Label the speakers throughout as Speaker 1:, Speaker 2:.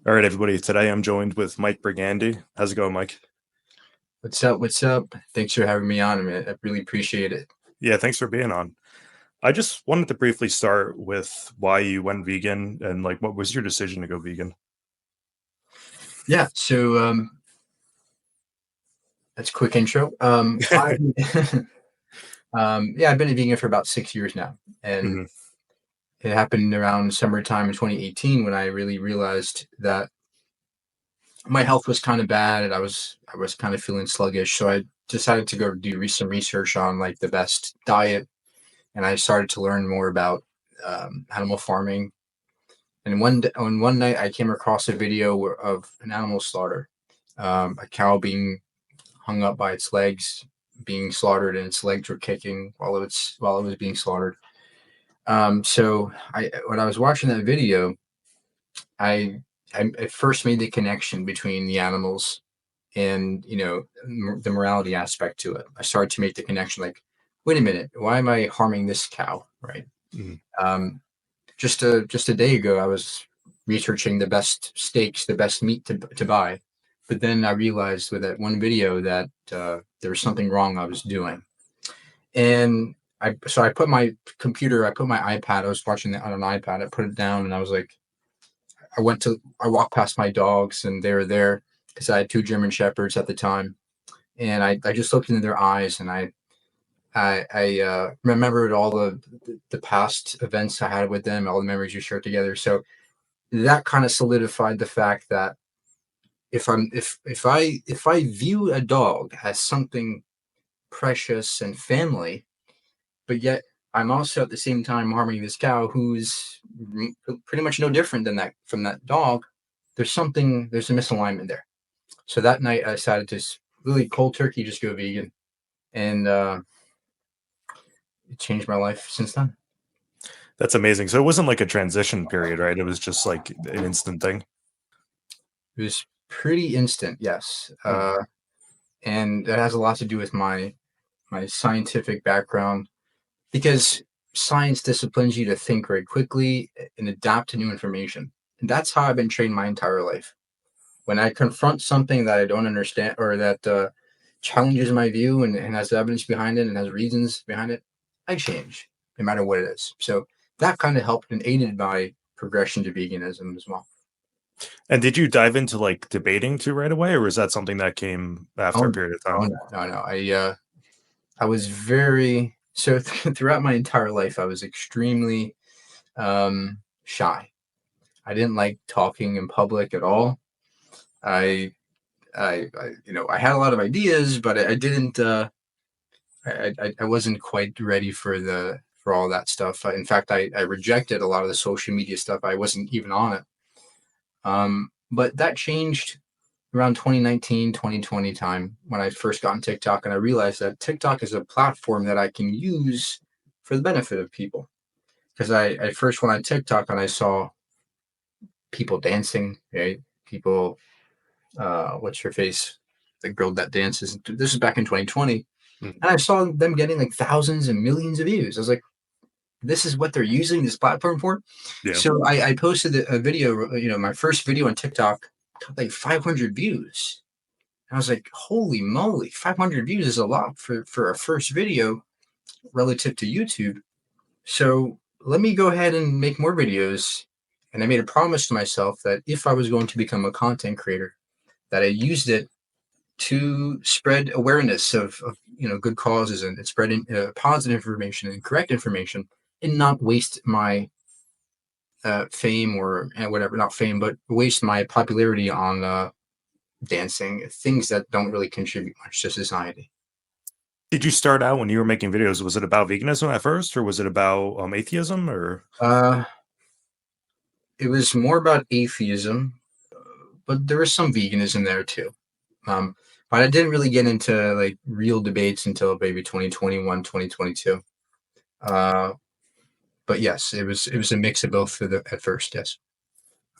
Speaker 1: All right, everybody. Today I'm joined with Mike Brigandy. How's it going, Mike?
Speaker 2: What's up? What's up? Thanks for having me on, man. I really appreciate it.
Speaker 1: Yeah, thanks for being on. I just wanted to briefly start with why you went vegan and like what was your decision to go vegan?
Speaker 2: Yeah, that's a quick intro. I've been a vegan for about 6 years now, and
Speaker 1: Hmm.
Speaker 2: it happened around summertime in 2018 when I really realized that my health was kind of bad and I was kind of feeling sluggish. So I decided to go do some research on like the best diet, and I started to learn more about animal farming. And on one night, I came across a video of an animal slaughter, a cow being hung up by its legs, being slaughtered, and its legs were kicking while it was being slaughtered. So I when I was watching that video, I I first made the connection between the animals and the morality aspect to it. I started to make the connection like, wait a minute, why am I harming this cow, right?
Speaker 1: Hmm.
Speaker 2: Um, just a day ago, I was researching the best steaks, the best meat to buy, but then I realized with that one video that there was something wrong I was doing, and I put my computer, I put my iPad, I was watching it on an iPad, I put it down, and I was like, I walked past my dogs, and they were there because I had two German shepherds at the time, and I just looked into their eyes, and I remembered all the past events I had with them, all the memories we shared together. So that kind of solidified the fact that if I view a dog as something precious and family, but yet I'm also at the same time harming this cow who's pretty much no different than that from that dog. There's a misalignment there. So that night I decided to really cold turkey just go vegan, and it changed my life since then.
Speaker 1: That's amazing. So it wasn't like a transition period, right? It was just like an instant thing.
Speaker 2: It was pretty instant, yes,
Speaker 1: Hmm.
Speaker 2: and it has a lot to do with my scientific background because science disciplines you to think very quickly and adapt to new information. And that's how I've been trained my entire life. When I confront something that I don't understand or that challenges my view and has evidence behind it and has reasons behind it, I change no matter what it is. So that kind of helped and aided my progression to veganism as well.
Speaker 1: And did you dive into like debating too right away, or was that something that came after a
Speaker 2: Oh,
Speaker 1: period of
Speaker 2: oh
Speaker 1: time?
Speaker 2: no, no, no. I was very so throughout my entire life. I was extremely shy. I didn't like talking in public at all. I, I had a lot of ideas, but I didn't. I wasn't quite ready for all that stuff. In fact, I rejected a lot of the social media stuff. I wasn't even on it. But that changed around 2019, 2020 time when I first got on TikTok, and I realized that TikTok is a platform that I can use for the benefit of people. Because I first went on TikTok and I saw people dancing, right? People, what's her face? The girl that dances. This is back in 2020.
Speaker 1: Hmm.
Speaker 2: And I saw them getting like thousands and millions of views. I was like, this is what they're using this platform for.
Speaker 1: Yeah.
Speaker 2: So I posted a video, my first video on TikTok got like 500 views. I was like, holy moly, 500 views is a lot for a first video relative to YouTube. So let me go ahead and make more videos. And I made a promise to myself that if I was going to become a content creator, that I used it to spread awareness of good causes and spreading positive information and correct information and not waste my fame or whatever, not fame, but waste my popularity on dancing, things that don't really contribute much to society.
Speaker 1: Did you start out when you were making videos? Was it about veganism at first, or was it about atheism, or?
Speaker 2: Uh, it was more about atheism, but there was some veganism there too. Um, but I didn't really get into like real debates until maybe 2021, 2022. Uh, but yes, it was a mix of both for the at first. Yes.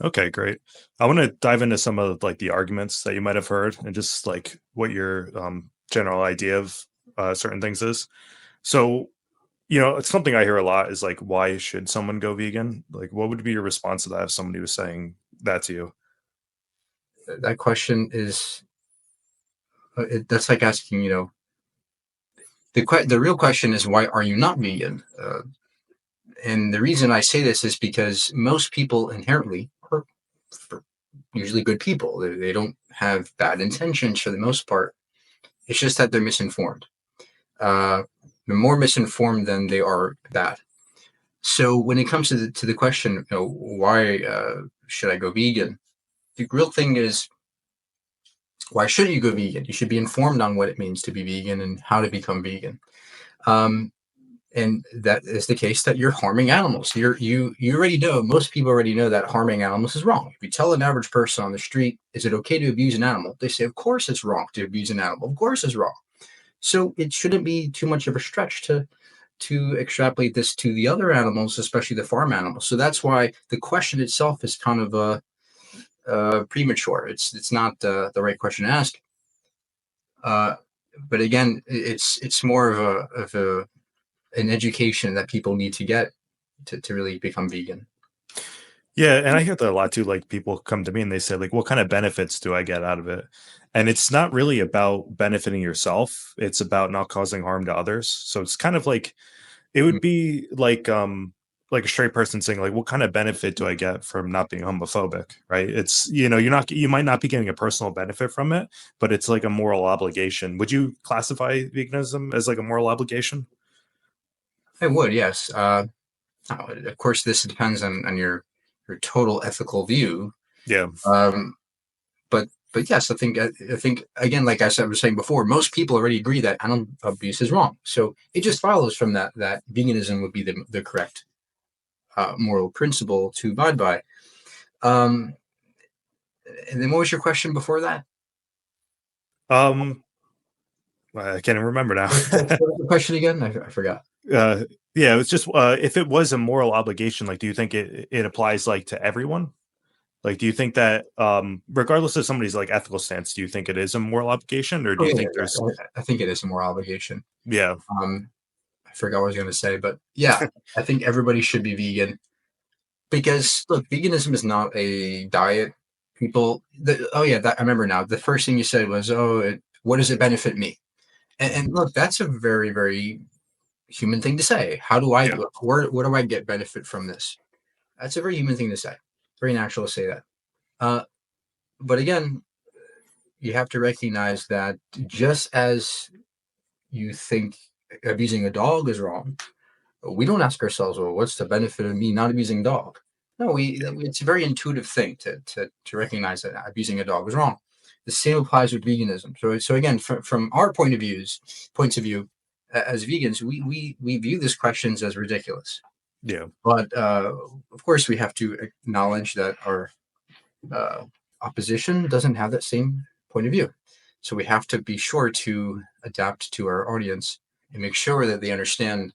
Speaker 1: Okay, great. I want to dive into some of like the arguments that you might have heard and just like what your general idea of certain things is. So, it's something I hear a lot is like, why should someone go vegan? Like, what would be your response to that if somebody was saying that to you?
Speaker 2: That question is that's like asking, the real question is, why are you not vegan? And the reason I say this is because most people inherently are usually good people. They don't have bad intentions for the most part. It's just that they're misinformed. Uh, they're more misinformed than they are bad. So when it comes to the question, why should I go vegan? The real thing is, why shouldn't you go vegan? You should be informed on what it means to be vegan and how to become vegan. Um, and that is the case that you're harming animals. You already know, most people already know that harming animals is wrong. If you tell an average person on the street, is it okay to abuse an animal? They say, of course it's wrong to abuse an animal. Of course it's wrong. So it shouldn't be too much of a stretch to extrapolate this to the other animals, especially the farm animals. So that's why the question itself is kind of premature. It's not the right question to ask. Uh, but again, it's more of an education that people need to get to really become vegan.
Speaker 1: Yeah, and I hear that a lot too. Like people come to me and they say, like, what kind of benefits do I get out of it? And it's not really about benefiting yourself. It's about not causing harm to others. So it's kind of like it would be like a straight person saying, like, what kind of benefit do I get from not being homophobic? Right. It's you might not be getting a personal benefit from it, but it's like a moral obligation. Would you classify veganism as like a moral obligation?
Speaker 2: I would, yes. Of course, this depends on your total ethical view.
Speaker 1: Yeah.
Speaker 2: Um, but yes, I think again, like I was saying before, most people already agree that animal abuse is wrong. So it just follows from that veganism would be the correct moral principle to abide by. Um, and then what was your question before that?
Speaker 1: Um I can't even remember now.
Speaker 2: What was the question again? I forgot.
Speaker 1: uh yeah, it's just if it was a moral obligation, like do you think it applies like to everyone? Like do you think that regardless of somebody's like ethical stance, do you think it is a moral obligation or do
Speaker 2: Oh
Speaker 1: you
Speaker 2: yeah,
Speaker 1: think
Speaker 2: yeah.
Speaker 1: there's
Speaker 2: I think it is a moral obligation.
Speaker 1: yeah.
Speaker 2: Um, I forgot what I was going to say, but yeah, I think everybody should be vegan because look, veganism is not a diet. Oh yeah, I remember now. The first thing you said was, "Oh, what does it benefit me?" And look, that's a very, very human thing to say. How do I,
Speaker 1: Yeah.
Speaker 2: what do I get benefit from this? That's a very human thing to say. Very natural to say that. Uh, but again, you have to recognize that just as you think abusing a dog is wrong, we don't ask ourselves, well, what's the benefit of me not abusing a dog? No, it's a very intuitive thing to recognize that abusing a dog is wrong. The same applies with veganism. So again, from our points of view, as vegans, we view these questions as ridiculous.
Speaker 1: Yeah.
Speaker 2: But of course, we have to acknowledge that our uh, opposition doesn't have that same point of view. So we have to be sure to adapt to our audience and make sure that they understand,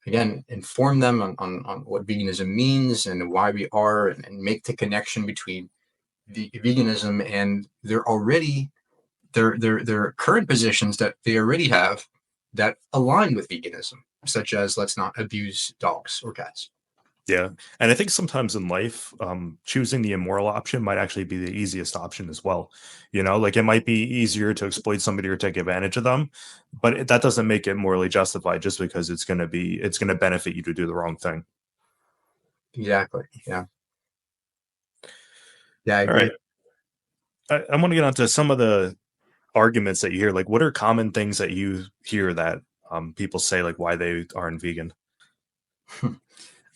Speaker 2: again, inform them on what veganism means and why we are, and make the connection between veganism and their current positions that they already have that align with veganism, such as let's not abuse dogs or cats.
Speaker 1: Yeah. And I think sometimes in life, choosing the immoral option might actually be the easiest option as well. Like it might be easier to exploit somebody or take advantage of them, but that doesn't make it morally justified just because it's going to benefit you to do the wrong thing.
Speaker 2: Exactly. Yeah. Yeah, I
Speaker 1: All
Speaker 2: agree.
Speaker 1: right. I want to get onto some of the arguments that you hear. Like, what are common things that you hear that people say, like, why they aren't vegan?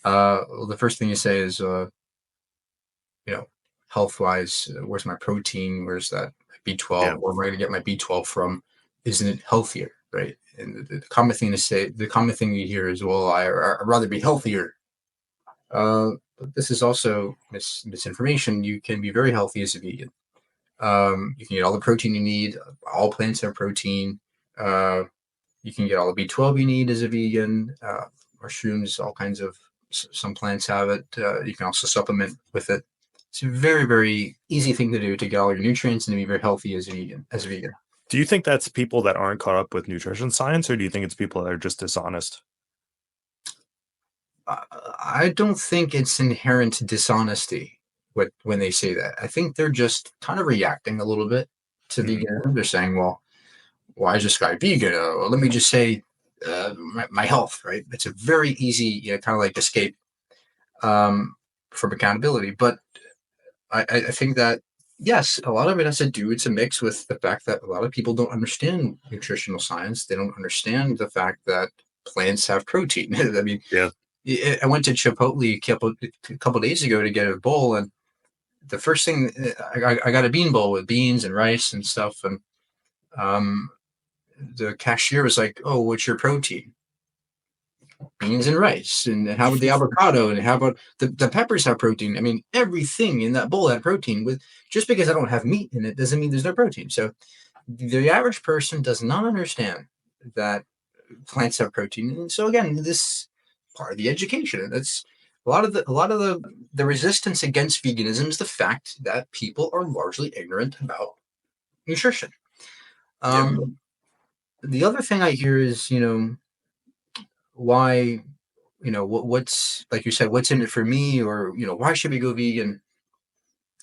Speaker 2: Well, the first thing you say is, you know, health wise, where's my protein? Where's that
Speaker 1: Yeah.
Speaker 2: B12? Where am I going to get my B12 from? Isn't it healthier? Right. And the common thing to say, the common thing you hear is, well, I'd rather be healthier. But this is also misinformation. You can be very healthy as a vegan. You can get all the protein you need. All plants have protein. Uh, you can get all the B12 you need as a vegan. Mushrooms, all kinds of, some plants have it. You can also supplement with it. It's a very, very easy thing to do to get all your nutrients and to be very healthy as a vegan.
Speaker 1: Do you think that's people that aren't caught up with nutrition science, or do you think it's people that are just dishonest?
Speaker 2: I don't think it's inherent dishonesty. when they say that. I think they're just kind of reacting a little bit to
Speaker 1: Mhm.
Speaker 2: veganism. They're saying, well, why is this guy vegan? Well, let me just say my health, right? It's a very easy, kind of like escape um, from accountability. But I think that, yes, a lot of it has to do, it's a mix with the fact that a lot of people don't understand nutritional science. They don't understand the fact that plants have protein. I mean,
Speaker 1: Yeah.
Speaker 2: I went to Chipotle a couple days ago to get a bowl, and the first thing I got a bean bowl with beans and rice and stuff, and um, the cashier was like, "Oh, what's your protein?" Beans and rice. And how about the avocado? And how about the peppers have protein? I mean, everything in that bowl had protein. With just because I don't have meat in it doesn't mean there's no protein. So the average person does not understand that plants have protein. And so again, this part of the education. That's a lot of the resistance against veganism is the fact that people are largely ignorant about nutrition.
Speaker 1: Yeah.
Speaker 2: Um, the other thing I hear is, why, what's like you said, what's in it for me, or why should we go vegan?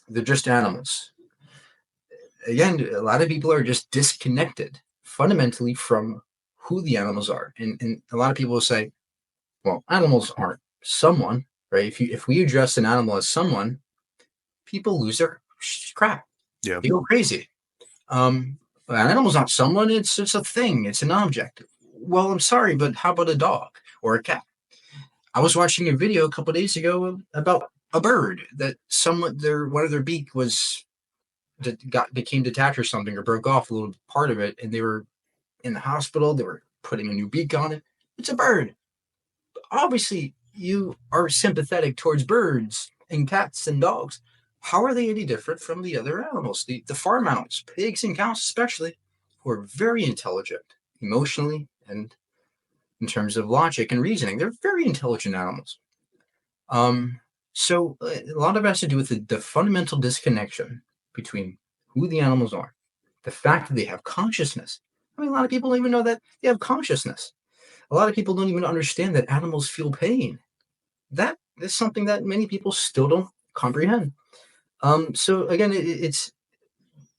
Speaker 2: They're just animals. Again, a lot of people are just disconnected fundamentally from who the animals are, and a lot of people will say, well, animals aren't someone, right? If we address an animal as someone, people lose their crap.
Speaker 1: Yeah.
Speaker 2: They go crazy. An animal's not someone, it's a thing, it's an object. Well, I'm sorry, but how about a dog or a cat? I was watching a video a couple of days ago about a bird that one of their beak was that became detached or something, or broke off a little part of it, and they were in the hospital. They were putting a new beak on it. It's a bird. Obviously, you are sympathetic towards birds and cats and dogs. How are they any different from the other animals? The farm animals, pigs and cows especially, who are very intelligent emotionally and in terms of logic and reasoning. They're very intelligent animals. Um, so a lot of it has to do with the fundamental disconnection between who the animals are, the fact that they have consciousness. I mean, a lot of people don't even know that they have consciousness. A lot of people don't even understand that animals feel pain. That is something that many people still don't comprehend. So again, it's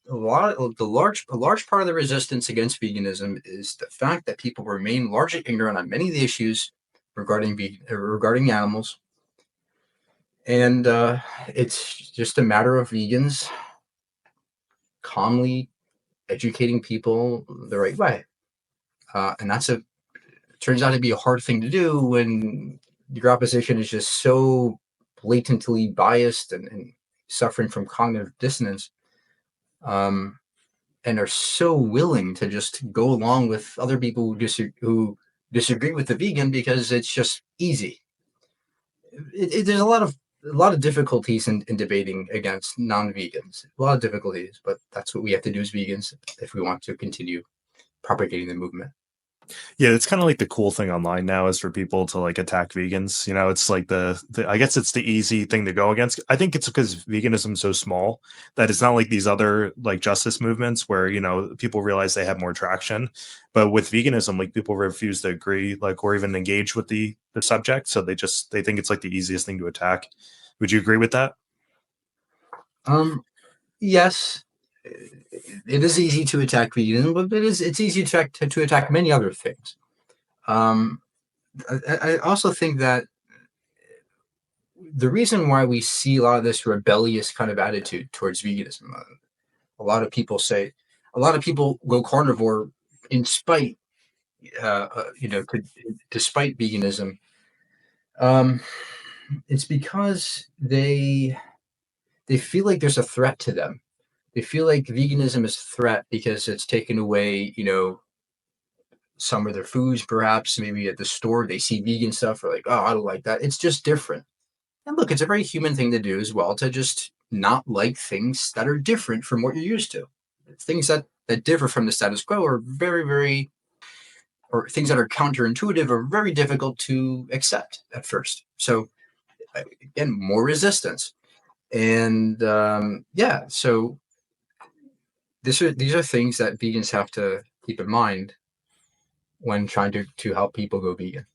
Speaker 2: a large part of the resistance against veganism is the fact that people remain largely ignorant on many of the issues regarding animals, and it's just a matter of vegans calmly educating people the right way. And turns out to be a hard thing to do when your opposition is just so blatantly biased and suffering from cognitive dissonance, um, and are so willing to just go along with other people who disagree with the vegan because it's just easy. There's a lot of difficulties in debating against non-vegans. A lot of difficulties, but that's what we have to do as vegans if we want to continue propagating the movement.
Speaker 1: Yeah, it's kind of like the cool thing online now is for people to like attack vegans. You know, it's like the I guess it's the easy thing to go against. I think it's because veganism is so small that it's not like these other like justice movements where, people realize they have more traction. But with veganism, like people refuse to agree, like or even engage with the subject. So they think it's like the easiest thing to attack. Would you agree with that?
Speaker 2: Um, yes, it is easy to attack veganism, but it's easy to attack many other things. Um, I also think that the reason why we see a lot of this rebellious kind of attitude towards veganism, a lot of people say, a lot of people go carnivore in spite, could despite veganism. Um, it's because they feel like there's a threat to them. They feel like veganism is a threat because it's taken away, some of their foods. Perhaps maybe at the store they see vegan stuff, or like, oh, I don't like that. It's just different. And look, it's a very human thing to do as well, to just not like things that are different from what you're used to. Things that differ from the status quo are very, very, or things that are counterintuitive are very difficult to accept at first. So again, more resistance. And yeah, so these are things that vegans have to keep in mind when trying to help people go vegan.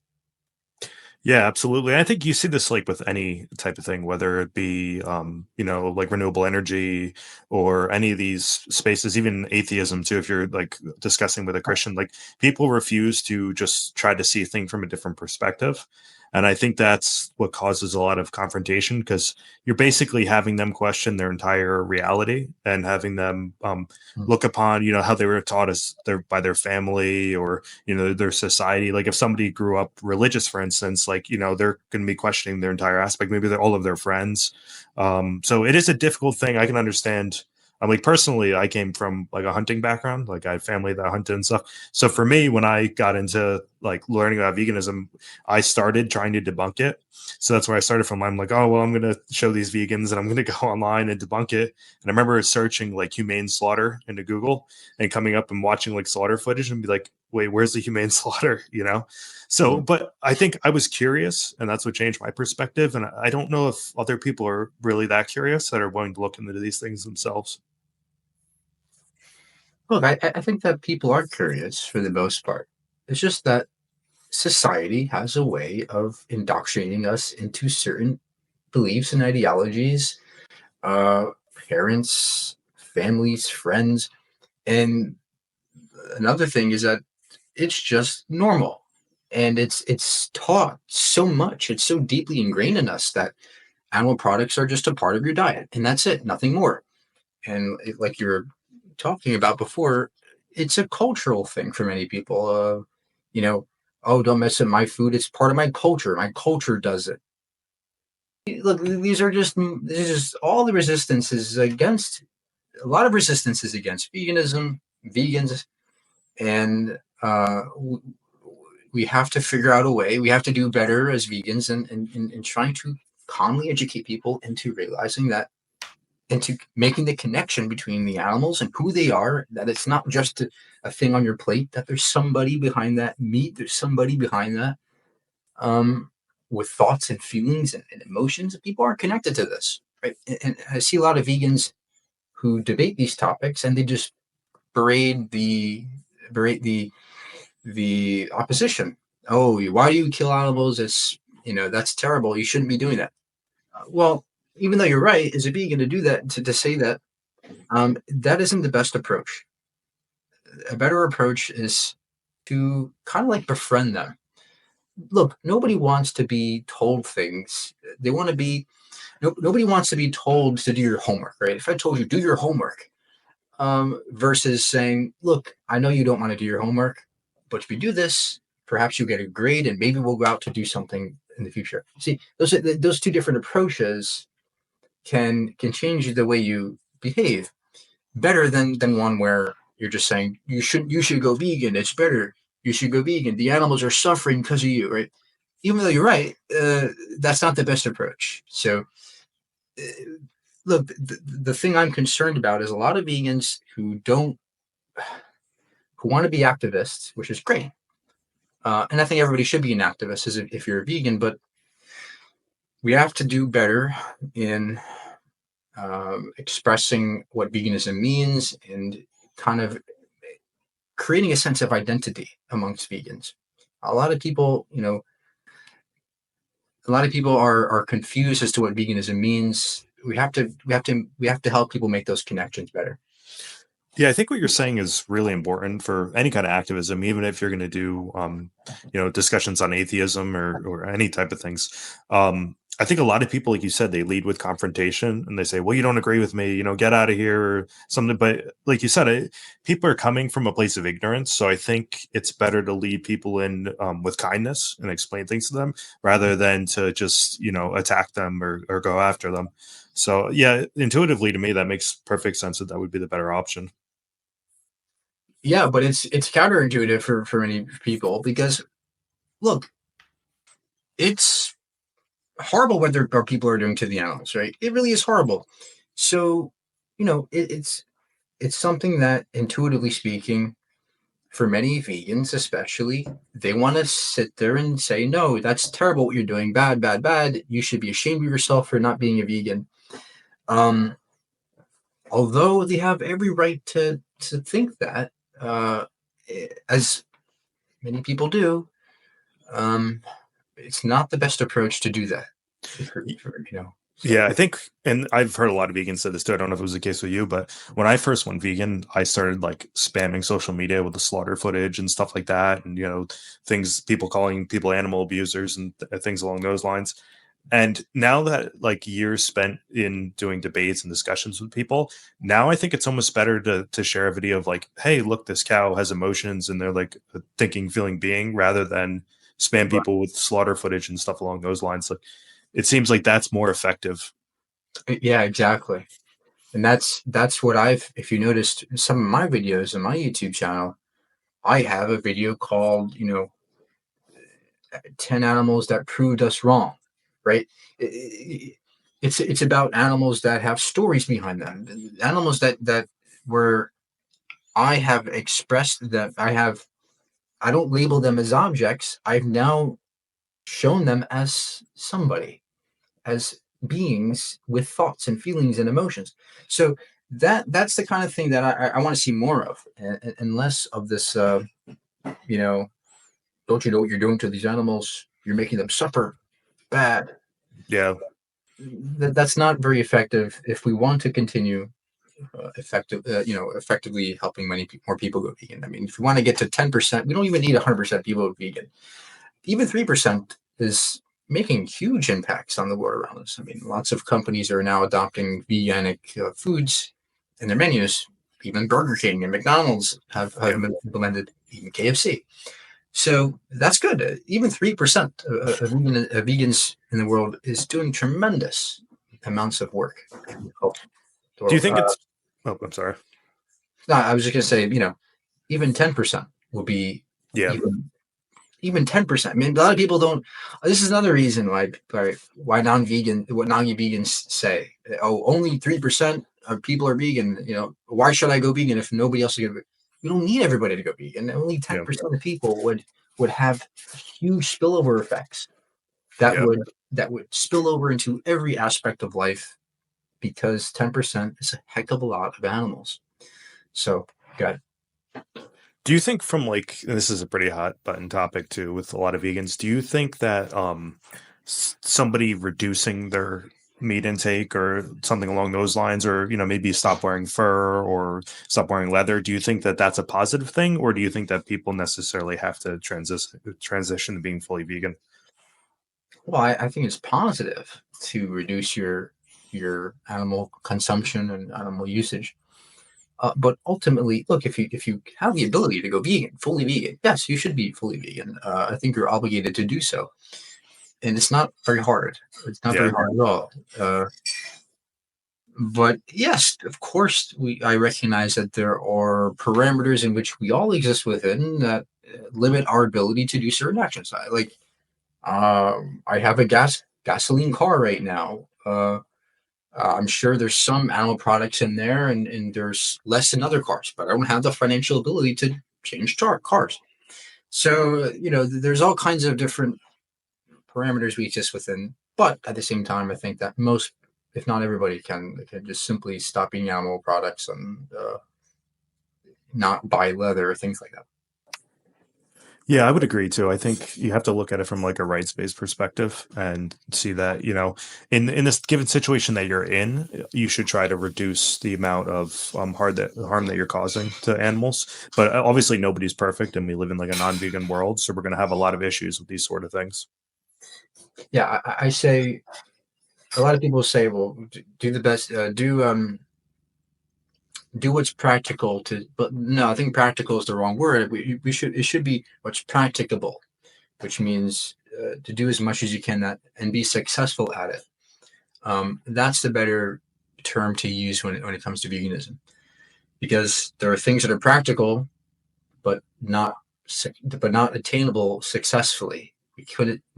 Speaker 1: Yeah, absolutely. I think you see this like with any type of thing, whether it be, like renewable energy or any of these spaces, even atheism too. If you're like discussing with a Christian, like people refuse to just try to see a thing from a different perspective. And I think that's what causes a lot of confrontation because you're basically having them question their entire reality and having them
Speaker 2: Mm.
Speaker 1: look upon, how they were taught as by their family or their society. Like if somebody grew up religious, for instance, like they're going to be questioning their entire aspect, maybe they're all of their friends. So it is a difficult thing. I can understand. I'm like personally, I came from like a hunting background, like I had family that hunted and stuff. So for me, when I got into like learning about veganism, I started trying to debunk it. So that's where I started from. I'm like, oh well, I'm going to show these vegans and I'm going to go online and debunk it. And I remember searching like humane slaughter into Google and coming up and watching like slaughter footage and be like, wait, where's the humane slaughter? So,
Speaker 2: Mm.
Speaker 1: but I think I was curious and that's what changed my perspective. And I don't know if other people are really that curious that are willing to look into these things themselves.
Speaker 2: Look, I think that people are curious for the most part. It's just that society has a way of indoctrinating us into certain beliefs and ideologies, uh, parents, families, friends. And another thing is that it's just normal. And it's taught so much. It's so deeply ingrained in us that animal products are just a part of your diet, and that's it, nothing more. And like you were talking about before, it's a cultural thing for many people. You know, oh, don't mess with my food. It's part of my culture. My culture does it. Look, these are just all the resistances against a lot of resistances against veganism, vegans, and we have to figure out a way. We have to do better as vegans, and trying to calmly educate people into realizing that, into making the connection between the animals and who they are, that it's not just a thing on your plate, that there's somebody behind that meat, there's somebody behind that, um, with thoughts and feelings and emotions. People aren't connected to this, right? And I see a lot of vegans who debate these topics, and they just berate the opposition. Oh, why do you kill animals? That's terrible. You shouldn't be doing that. Well, even though you're right, as a vegan, to do that, to say that, that isn't the best approach. A better approach is to kind of like befriend them. Look, nobody wants to be told things. They want to be, no, nobody wants to be told to do your homework, right? If I told you, do your homework, versus saying, look, I know you don't want to do your homework, but if you do this, perhaps you'll get a grade and maybe we'll go out to do something in the future. See, those two different approaches can change the way you behave better than one where you're just saying you should go vegan. It's better. You should go vegan. The animals are suffering because of you, right? Even though you're right, that's not the best approach. So, uh, look, the thing I'm concerned about is a lot of vegans who want to be activists, which is great. And I think everybody should be an activist as if you're a vegan, but we have to do better in expressing what veganism means and kind of creating a sense of identity amongst vegans. A lot of people, a lot of people are confused as to what veganism means. We have to help people make those connections better.
Speaker 1: Yeah, I think what you're saying is really important for any kind of activism, even if you're going to do, discussions on atheism or any type of things. I think a lot of people, like you said, they lead with confrontation and they say, "Well, you don't agree with me, get out of here," or something. But like you said, people are coming from a place of ignorance, so I think it's better to lead people in with kindness and explain things to them rather than to just attack them or go after them. So yeah, intuitively to me, that makes perfect sense that that would be the better option.
Speaker 2: Yeah, but it's counterintuitive for many people because look, it's horrible what our people are doing to the animals, right? It really is horrible. So, it's something that intuitively speaking, for many vegans especially, they want to sit there and say, no, that's terrible what you're doing. Bad, bad, bad. You should be ashamed of yourself for not being a vegan. Um, although they have every right to think that, uh, as many people do, um, it's not the best approach to do that. So
Speaker 1: Yeah, I think, and I've heard a lot of vegans say this too. I don't know if it was the case with you, but when I first went vegan, I started like spamming social media with the slaughter footage and stuff like that, and things, people calling people animal abusers and things along those lines. And now that like years spent in doing debates and discussions with people, now I think it's almost better to share a video of like, hey, look, this cow has emotions and they're like a thinking, feeling being, rather than spam
Speaker 2: right.
Speaker 1: people with slaughter footage and stuff along those lines. Like, it seems like that's more effective.
Speaker 2: Yeah, exactly. And that's what I've, if you noticed some of my videos on my YouTube channel, I have a video called, 10 animals that proved us wrong, right? It's about animals that have stories behind them, animals that where I have expressed that I don't label them as objects. I've now shown them as somebody, as beings with thoughts and feelings and emotions. So that's the kind of thing that I want to see more of, and less of this. You know, don't you know what you're doing to these animals? You're making them suffer bad.
Speaker 1: Yeah,
Speaker 2: That's not very effective if we want to continue effectively helping more people go vegan. I mean, if we want to get to 10%, we don't even need 100% people go vegan. Even 3% is making huge impacts on the world around us. I mean, lots of companies are now adopting veganic foods in their menus. Even Burger King and McDonald's have
Speaker 1: yeah,
Speaker 2: implemented, even KFC. So that's good. Even 3% of vegans in the world is doing tremendous amounts of work. Oh,
Speaker 1: do you
Speaker 2: or,
Speaker 1: think it's, oh, I'm sorry.
Speaker 2: no, I was just going to say, even 10% will be
Speaker 1: Yeah,
Speaker 2: even 10%. I mean, a lot of people don't. This is another reason why what non-vegans say, oh, only 3% of people are vegan. Why should I go vegan if nobody else is going to? You don't need everybody to go vegan. Only
Speaker 1: yeah,
Speaker 2: 10% of people would have huge spillover effects that
Speaker 1: yeah.
Speaker 2: would spill over into every aspect of life, because 10% is a heck of a lot of animals. So, good.
Speaker 1: Do you think, from like, and this is a pretty hot button topic too with a lot of vegans, do you think that somebody reducing their meat intake or something along those lines, or maybe stop wearing fur or stop wearing leather, do you think that that's a positive thing, or do you think that people necessarily have to transition to being fully vegan?
Speaker 2: Well, I think it's positive to reduce your animal consumption and animal usage. But ultimately, look, if you have the ability to go vegan, fully vegan, yes, you should be fully vegan. I think you're obligated to do so, and it's not very hard. It's not
Speaker 1: Yeah,
Speaker 2: very hard at all. But yes, of course, I recognize that there are parameters in which we all exist within that limit our ability to do certain actions. I have a gasoline car right now. I'm sure there's some animal products in there, and there's less in other cars, but I don't have the financial ability to change cars. So, there's all kinds of different parameters we exist within. But at the same time, I think that most, if not everybody, can just simply stop eating animal products and not buy leather or things like that.
Speaker 1: yeah, I would agree too. I think you have to look at it from like a rights-based perspective and see that, in this given situation that you're in, you should try to reduce the amount of harm that you're causing to animals. But obviously nobody's perfect and we live in like a non-vegan world, so we're going to have a lot of issues with these sort of things.
Speaker 2: Yeah, I say, a lot of people say, well, do the best, do what's practical to, but no, I think practical is the wrong word. It should be what's practicable, which means to do as much as you can and be successful at it. That's the better term to use when it comes to veganism, because there are things that are practical but not attainable successfully. We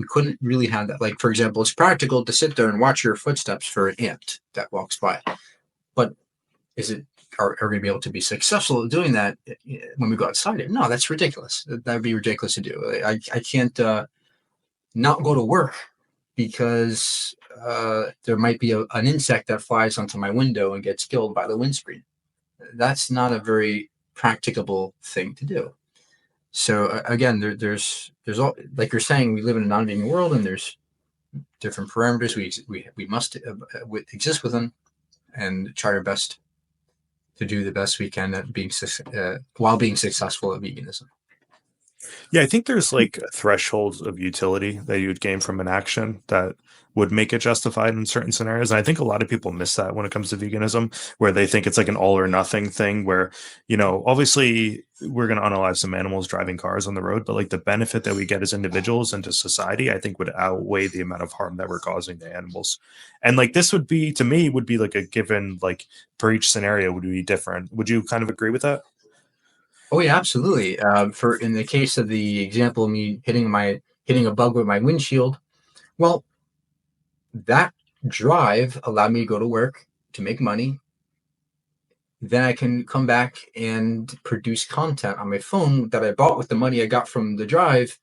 Speaker 2: couldn't really have that. Like, for example, it's practical to sit there and watch your footsteps for an ant that walks by, but is it are going to be able to be successful at doing that when we go outside it? No, that's ridiculous. That would be ridiculous to do. I can't not go to work because there might be an insect that flies onto my window and gets killed by the windscreen. That's not a very practicable thing to do. So again, there's all, like you're saying, we live in a non-vegan world, and there's different parameters we must exist within, and try our best to do the best we can at being while being successful at veganism.
Speaker 1: Yeah, I think there's like thresholds of utility that you would gain from an action that would make it justified in certain scenarios. And I think a lot of people miss that when it comes to veganism, where they think it's like an all or nothing thing where, obviously we're going to unalive some animals driving cars on the road, but like the benefit that we get as individuals and to society, I think would outweigh the amount of harm that we're causing to animals. And like this would be, to me, would be like a given, like for each scenario would be different. Would you kind of agree with that?
Speaker 2: Oh yeah, absolutely. For in the case of the example of me hitting a bug with my windshield, well, that drive allowed me to go to work to make money. Then I can come back and produce content on my phone that I bought with the money I got from the drive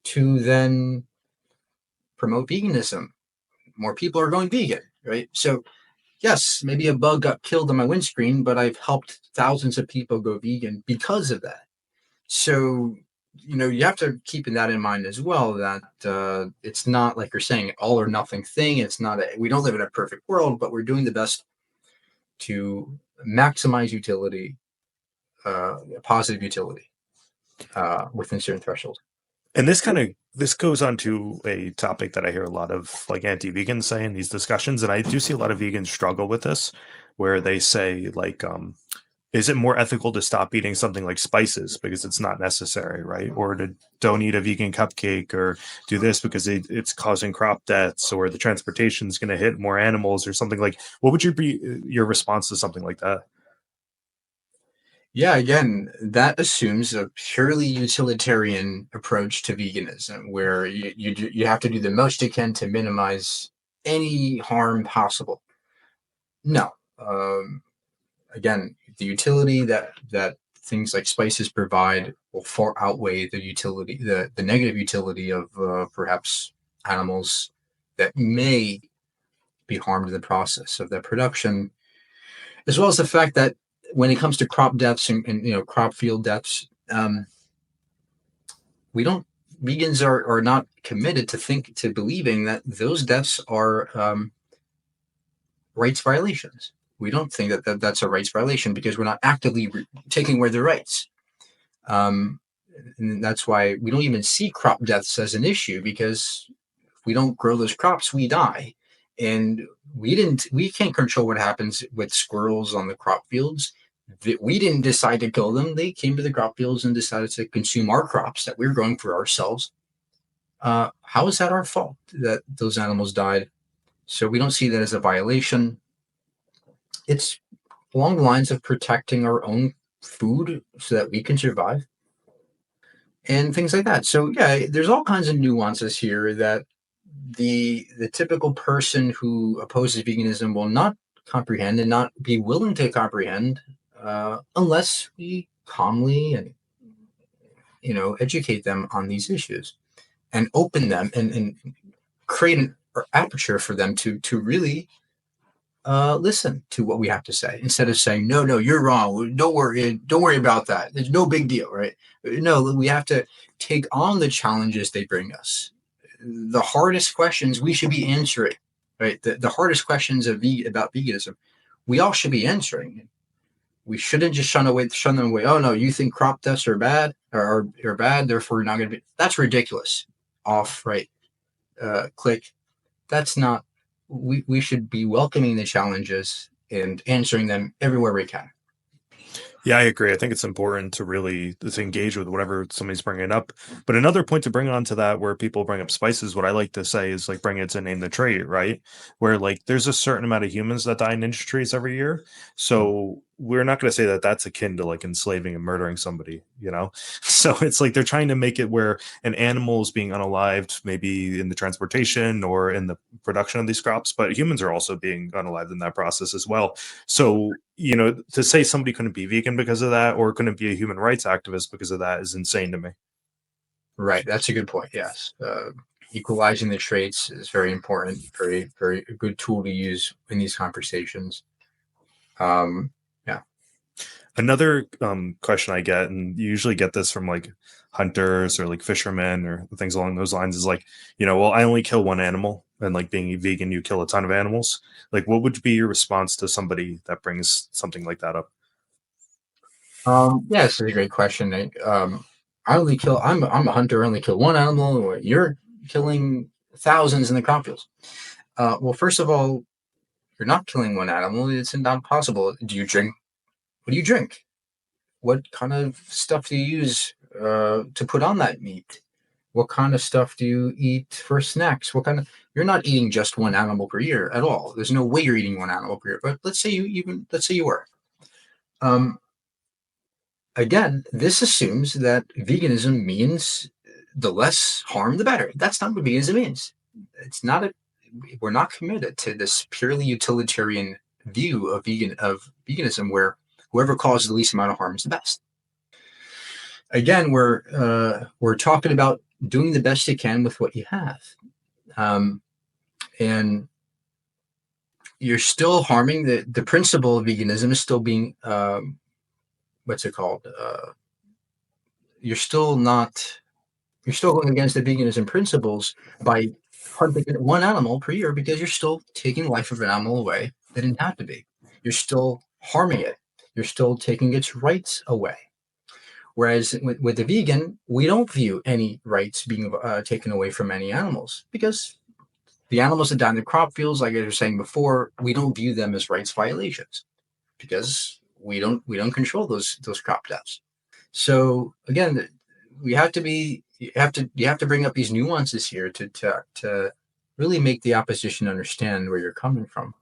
Speaker 2: to then promote veganism. More people are going vegan, right? So yes, maybe a bug got killed on my windscreen, but I've helped thousands of people go vegan because of that. So, you have to keep that in mind as well, that it's not like you're saying an all or nothing thing. It's not we don't live in a perfect world, but we're doing the best to maximize utility, positive utility within certain thresholds.
Speaker 1: And this goes on to a topic that I hear a lot of like anti-vegans say in these discussions, and I do see a lot of vegans struggle with this, where they say like, is it more ethical to stop eating something like spices because it's not necessary, right? Or to don't eat a vegan cupcake or do this because it's causing crop deaths or the transportation is going to hit more animals or something like. What would your response to something like that?
Speaker 2: Yeah, again, that assumes a purely utilitarian approach to veganism, where you have to do the most you can to minimize any harm possible. No, again, the utility that things like spices provide will far outweigh the negative utility of perhaps animals that may be harmed in the process of their production, as well as the fact that when it comes to crop deaths and crop field deaths, we don't vegans are not committed to believing that those deaths are rights violations. We don't think that's a rights violation because we're not actively taking away their rights. Um, and that's why we don't even see crop deaths as an issue, because if we don't grow those crops, we die. And we can't control what happens with squirrels on the crop fields. We didn't decide to kill them. They came to the crop fields and decided to consume our crops that we're growing for ourselves. How is that our fault that those animals died? So we don't see that as a violation. It's along the lines of protecting our own food so that we can survive and things like that. So yeah, there's all kinds of nuances here that the typical person who opposes veganism will not comprehend and not be willing to comprehend unless we calmly and educate them on these issues and open them and create an aperture for them to really listen to what we have to say, instead of saying, no, no, you're wrong, don't worry about that, there's no big deal, right? No, we have to take on the challenges they bring us. The hardest questions we should be answering, right? The hardest questions about veganism, we all should be answering. We shouldn't just shun them away. Oh no, you think crop deaths are bad, or bad, therefore you're not going to be. That's ridiculous. Off, right? Click. That's not. We should be welcoming the challenges and answering them everywhere we can.
Speaker 1: Yeah, I agree. I think it's important to really to engage with whatever somebody's bringing up. But another point to bring onto that, where people bring up spices, what I like to say is like bring it to name the trait, right? Where like there's a certain amount of humans that die in industries every year, so we're not going to say that that's akin to like enslaving and murdering somebody, you know. So it's like they're trying to make it where an animal is being unalived, maybe in the transportation or in the production of these crops, but humans are also being unalived in that process as well. So, to say somebody couldn't be vegan because of that or couldn't be a human rights activist because of that is insane to me.
Speaker 2: Right. That's a good point. Yes. Equalizing the traits is very important. Very, very a good tool to use in these conversations. Yeah.
Speaker 1: Another question I get, and you usually get this from like hunters or like fishermen or things along those lines, is like, well, I only kill one animal, and like being a vegan, you kill a ton of animals. Like, what would be your response to somebody that brings something like that up?
Speaker 2: Yeah, this is a great question. I only kill. I'm a hunter. I only kill one animal. Or you're killing thousands in the crop fields. Well, first of all, you're not killing one animal. It's not possible. Do you drink? What do you drink? What kind of stuff do you use to put on that meat? What kind of stuff do you eat for snacks? What kind of You're not eating just one animal per year at all. There's no way you're eating one animal per year. But let's say you were. Um, Again, this assumes that veganism means the less harm, the better. That's not what veganism means. It's not a. We're not committed to this purely utilitarian view of veganism, where whoever causes the least amount of harm is the best. Again, we're talking about doing the best you can with what you have, um, and you're still harming the principle of veganism is still being what's it called? You're still not You're still going against the veganism principles by hunting one animal per year because you're still taking the life of an animal away that didn't have to be. You're still harming it. You're still taking its rights away. Whereas with the vegan, we don't view any rights being taken away from any animals because the animals that die in the crop fields, like I was saying before, we don't view them as rights violations because we don't control those crop deaths. So again, we have to be you have to bring up these nuances here to really make the opposition understand where you're coming from,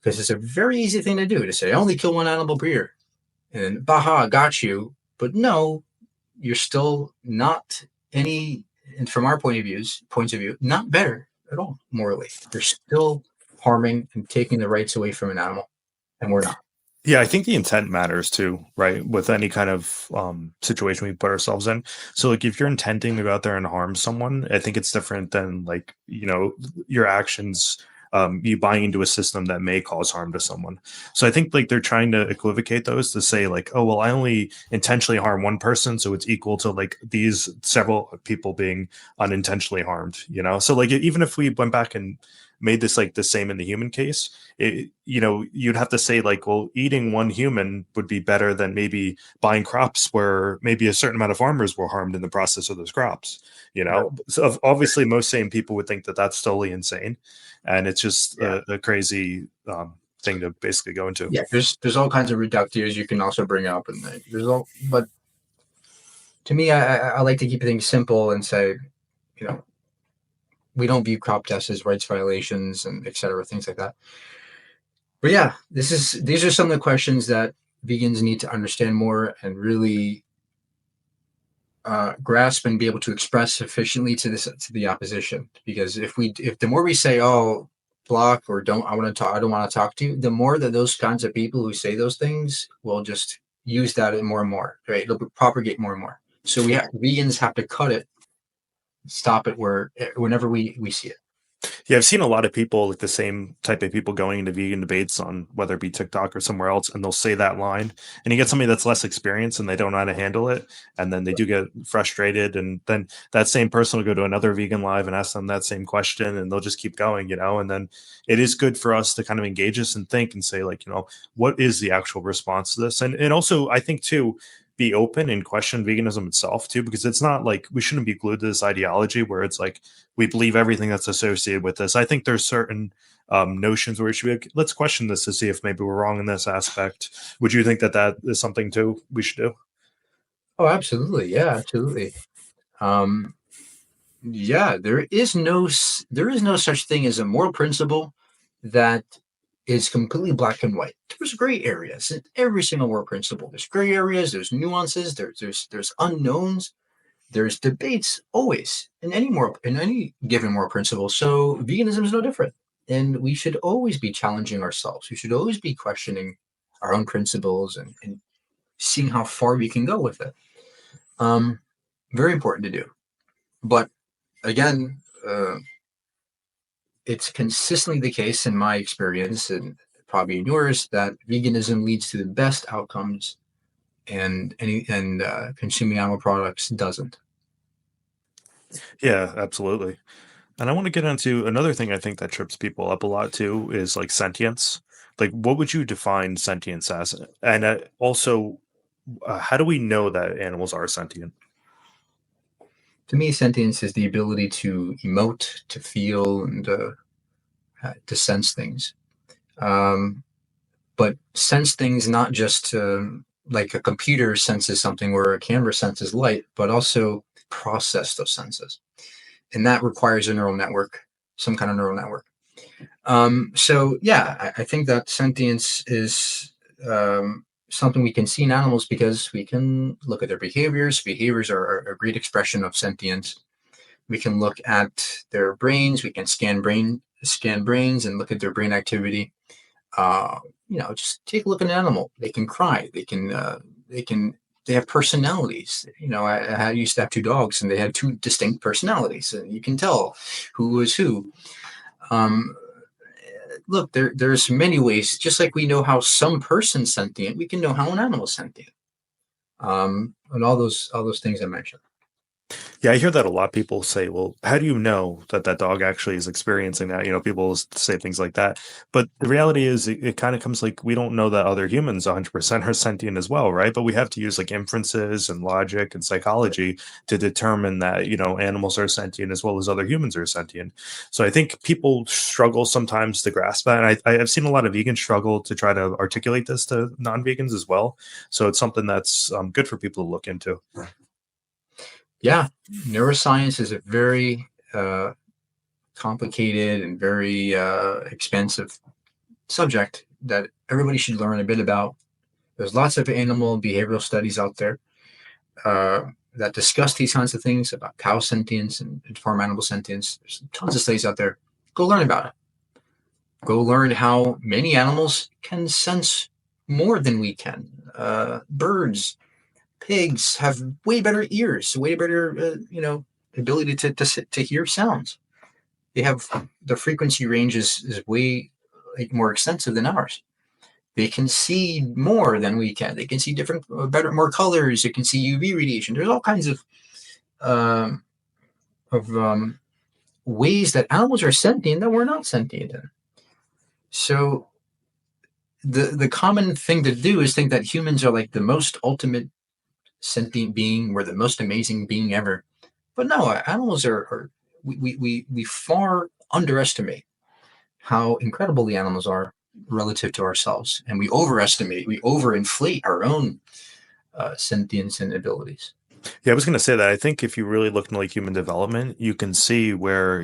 Speaker 2: because it's a very easy thing to do to say I only kill one animal per year and baha got you, but no, you're still not any, and from our points of view, not better at all morally. You're still harming and taking the rights away from an animal, and we're not.
Speaker 1: Yeah, I think the intent matters too, right? With any kind of situation we put ourselves in. So, like, if you're intending to go out there and harm someone, I think it's different than like your actions. You buying into a system that may cause harm to someone. So I think like they're trying to equivocate those to say like, oh well, I only intentionally harm one person, so it's equal to like these several people being unintentionally harmed. So like even if we went back and made this like the same in the human case, you'd have to say like, well, eating one human would be better than maybe buying crops where maybe a certain amount of farmers were harmed in the process of those crops.
Speaker 2: Right.
Speaker 1: So obviously most sane people would think that that's totally insane, and it's just
Speaker 2: Yeah.
Speaker 1: a crazy thing to basically go into.
Speaker 2: Yeah, there's all kinds of reductives you can also bring up, and there's all. But to me, I like to keep things simple and say, you know, we don't view crop tests as rights violations and et cetera, things like that. But yeah, these are some of the questions that vegans need to understand more and really grasp and be able to express efficiently to the opposition. Because if the more we say, oh, block or don't, I don't want to talk to you, the more that those kinds of people who say those things will just use that more and more, right? It'll propagate more and more. So vegans have to cut it, stop it whenever we see it.
Speaker 1: Yeah, I've seen a lot of people, like the same type of people, going into vegan debates on whether it be TikTok or somewhere else, and they'll say that line, and you get somebody that's less experienced and they don't know how to handle it, and then they do get frustrated, and then that same person will go to another vegan live and ask them that same question, and they'll just keep going, and then it is good for us to kind of engage us and think and say like, what is the actual response to this, and also I think too, be open and question veganism itself too, because it's not like we shouldn't be glued to this ideology where it's like we believe everything that's associated with this. I think there's certain notions where we should be like, let's question this to see if maybe we're wrong in this aspect. Would you think that that is something too we should do?
Speaker 2: Oh, absolutely. Yeah, absolutely. Um, yeah, there is no such thing as a moral principle that is completely black and white. There's gray areas in every single moral principle. There's gray areas, there's nuances, there's unknowns, there's debates always in any given moral principle. So veganism is no different. And we should always be challenging ourselves. We should always be questioning our own principles and seeing how far we can go with it. Um, Very important to do. But again, it's consistently the case in my experience and probably in yours that veganism leads to the best outcomes and consuming animal products doesn't.
Speaker 1: Yeah, absolutely. And I want to get into another thing I think that trips people up a lot too is like sentience. Like, what would you define sentience as? And also, how do we know that animals are sentient?
Speaker 2: To me, sentience is the ability to emote, to feel, and to sense things. Um, but sense things not just like a computer senses something or a camera senses light, but also process those senses. And that requires a neural network, some kind of neural network. So yeah, I think that sentience is something we can see in animals because we can look at their behaviors. Behaviors are a great expression of sentience. We can look at their brains. We can scan brains and look at their brain activity. Uh, just take a look at an animal. They can cry. They can. They have personalities. I used to have two dogs, and they had two distinct personalities, and you can tell who was who. Um, Look, there's many ways. Just like we know how some person's sentient, we can know how an animal's sentient. And all those things I mentioned.
Speaker 1: Yeah, I hear that a lot. People say, "Well, how do you know that that dog actually is experiencing that?" People say things like that. But the reality is, it kind of comes like we don't know that other humans 100% are sentient as well, right? But we have to use like inferences and logic and psychology to determine that animals are sentient as well as other humans are sentient. So I think people struggle sometimes to grasp that, and I've seen a lot of vegans struggle to try to articulate this to non-vegans as well. So it's something that's good for people to look into.
Speaker 2: Yeah, neuroscience is a very complicated and very expensive subject that everybody should learn a bit about. There's lots of animal behavioral studies out there that discuss these kinds of things about cow sentience and farm animal sentience. There's tons of studies out there. Go learn about it. Go learn how many animals can sense more than we can. Birds, pigs have way better ears, way better, ability to hear sounds. They have the frequency range is way like more extensive than ours. They can see more than we can. They can see different, better, more colors. They can see UV radiation. There's all kinds um, of ways that animals are sentient that we're not sentient in. So the common thing to do is think that humans are like the most ultimate sentient being. We're the most amazing being ever. But no, animals are we far underestimate how incredible the animals are relative to ourselves, and we overinflate our own sentience and abilities.
Speaker 1: Yeah, I was going to say that. I think if you really look into like human development, you can see where,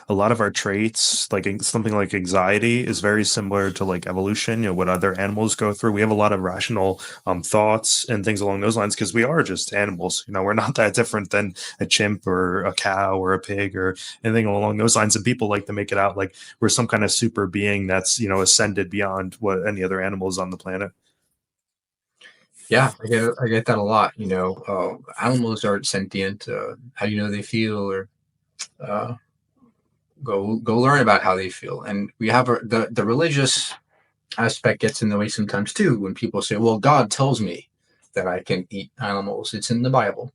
Speaker 1: a lot of our traits, like something like anxiety, is very similar to like evolution, what other animals go through. We have a lot of rational thoughts and things along those lines because we are just animals. We're not that different than a chimp or a cow or a pig or anything along those lines. And people like to make it out like we're some kind of super being that's, ascended beyond what any other animals on the planet.
Speaker 2: Yeah, I get that a lot. Animals aren't sentient. How do you know they feel? Or uh, go learn about how they feel. And we have the religious aspect gets in the way sometimes too. When people say, "Well, God tells me that I can eat animals. It's in the Bible."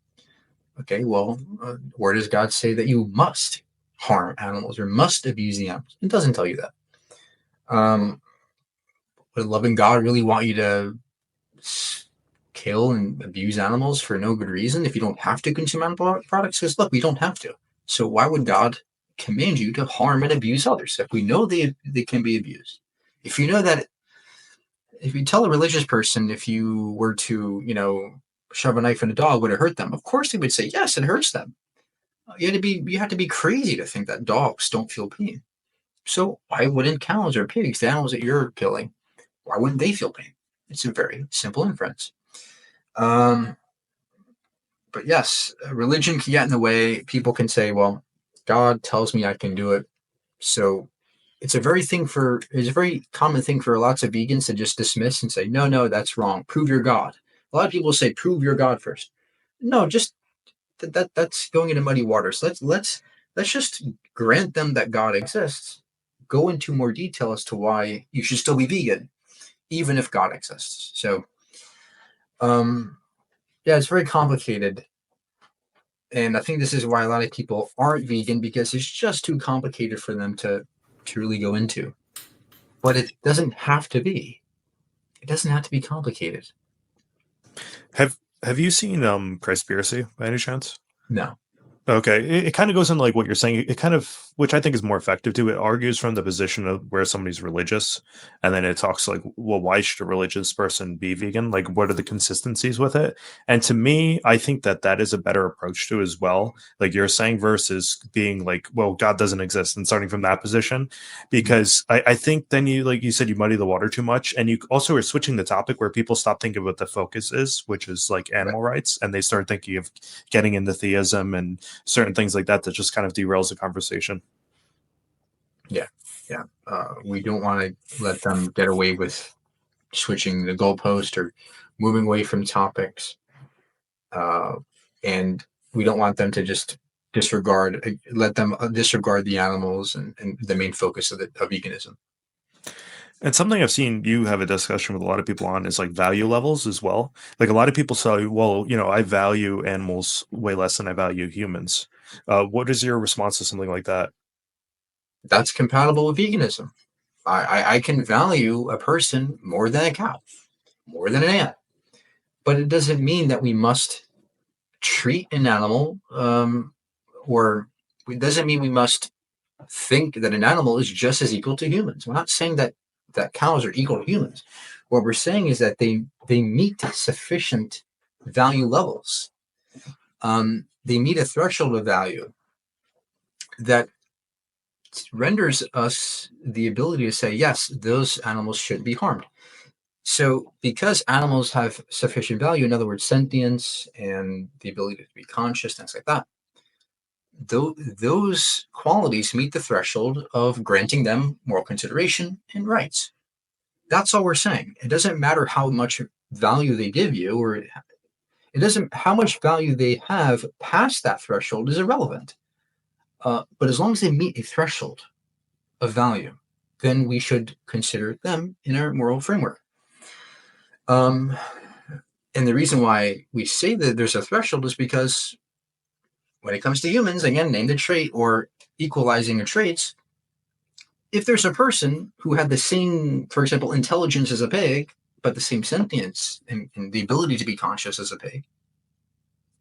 Speaker 2: Okay, well, where does God say that you must harm animals or must abuse the animals? It doesn't tell you that. Um, would a loving God really want you to kill and abuse animals for no good reason if you don't have to consume animal products? Because look, we don't have to. So why would God command you to harm and abuse others if we know they can be abused? If you know that, if you tell a religious person if you were to, shove a knife in a dog, would it hurt them? Of course they would say yes, it hurts them. You have to be crazy to think that dogs don't feel pain. So why wouldn't cows or pigs, the animals that you're killing, why wouldn't they feel pain? It's a very simple inference. Um, but yes, religion can get in the way. People can say, "Well, God tells me I can do it." So it's a very common thing for lots of vegans to just dismiss and say, "No, no, that's wrong. Prove your God." A lot of people say, "Prove your God first." No, just that's going into muddy waters. Let's just grant them that God exists. Go into more detail as to why you should still be vegan, even if God exists. So Um, yeah, it's very complicated. And I think this is why a lot of people aren't vegan, because it's just too complicated for them to really go into. But it doesn't have to be. It doesn't have to be complicated.
Speaker 1: Have you seen Conspiracy by any chance?
Speaker 2: No.
Speaker 1: Okay, it kind of goes into like what you're saying. It kind of, which I think is more effective too. It argues from the position of where somebody's religious, and then it talks like, well, why should a religious person be vegan? Like, what are the consistencies with it? And to me, I think that that is a better approach to it as well. Like you're saying, versus being like, well, God doesn't exist, and starting from that position, because I think then you, like you said, you muddy the water too much, and you also are switching the topic where people stop thinking what the focus is, which is like
Speaker 2: Right.
Speaker 1: animal rights, and they start thinking of getting into theism and certain things like that just kind of derails the conversation.
Speaker 2: Yeah. Yeah. We don't want to let them get away with switching the goalpost or moving away from topics. And we don't want them to just let them disregard the animals and the main focus of veganism.
Speaker 1: And something I've seen you have a discussion with a lot of people on is like value levels as well. Like a lot of people say, well, I value animals way less than I value humans. What is your response to something like that?
Speaker 2: That's compatible with veganism. I can value a person more than a cow, more than an ant, but it doesn't mean that we must treat an animal, or it doesn't mean we must think that an animal is just as equal to humans. We're not saying that cows are equal to humans. What we're saying is that they meet sufficient value levels. They meet a threshold of value that renders us the ability to say, yes, those animals should be harmed. So, because animals have sufficient value, in other words, sentience and the ability to be conscious, things like that, those qualities meet the threshold of granting them moral consideration and rights. That's all we're saying. It doesn't matter how much value they give you, or it doesn't how much value they have past that threshold is irrelevant. But as long as they meet a threshold of value, then we should consider them in our moral framework. Um, and the reason why we say that there's a threshold is because when it comes to humans, again, name the trait or equalizing of traits, if there's a person who had the same, for example, intelligence as a pig, but the same sentience and the ability to be conscious as a pig,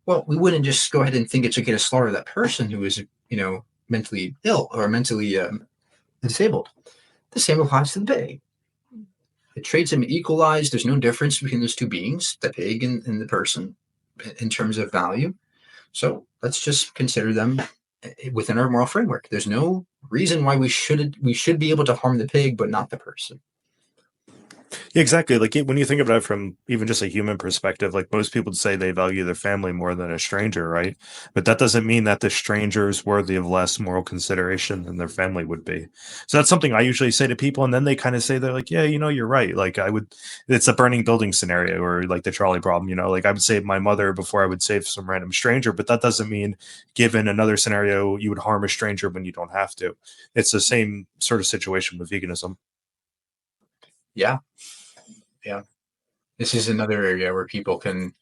Speaker 2: well, we wouldn't just go ahead and think it's okay to slaughter that person who is, mentally ill or mentally disabled. The same applies to the pig. The traits have been equalized. There's no difference between those two beings, the pig and the person, in terms of value. So let's just consider them within our moral framework. There's no reason why we should be able to harm the pig, but not the person.
Speaker 1: Yeah, exactly. Like when you think about it from even just a human perspective, like most people would say they value their family more than a stranger, right? But that doesn't mean that the stranger is worthy of less moral consideration than their family would be. So that's something I usually say to people, and then they kind of say they're like, "Yeah, you're right." Like I would, it's a burning building scenario, or like the trolley problem. Like I would save my mother before I would save some random stranger, but that doesn't mean, given another scenario, you would harm a stranger when you don't have to. It's the same sort of situation with veganism.
Speaker 2: Yeah, yeah. This is another area where people can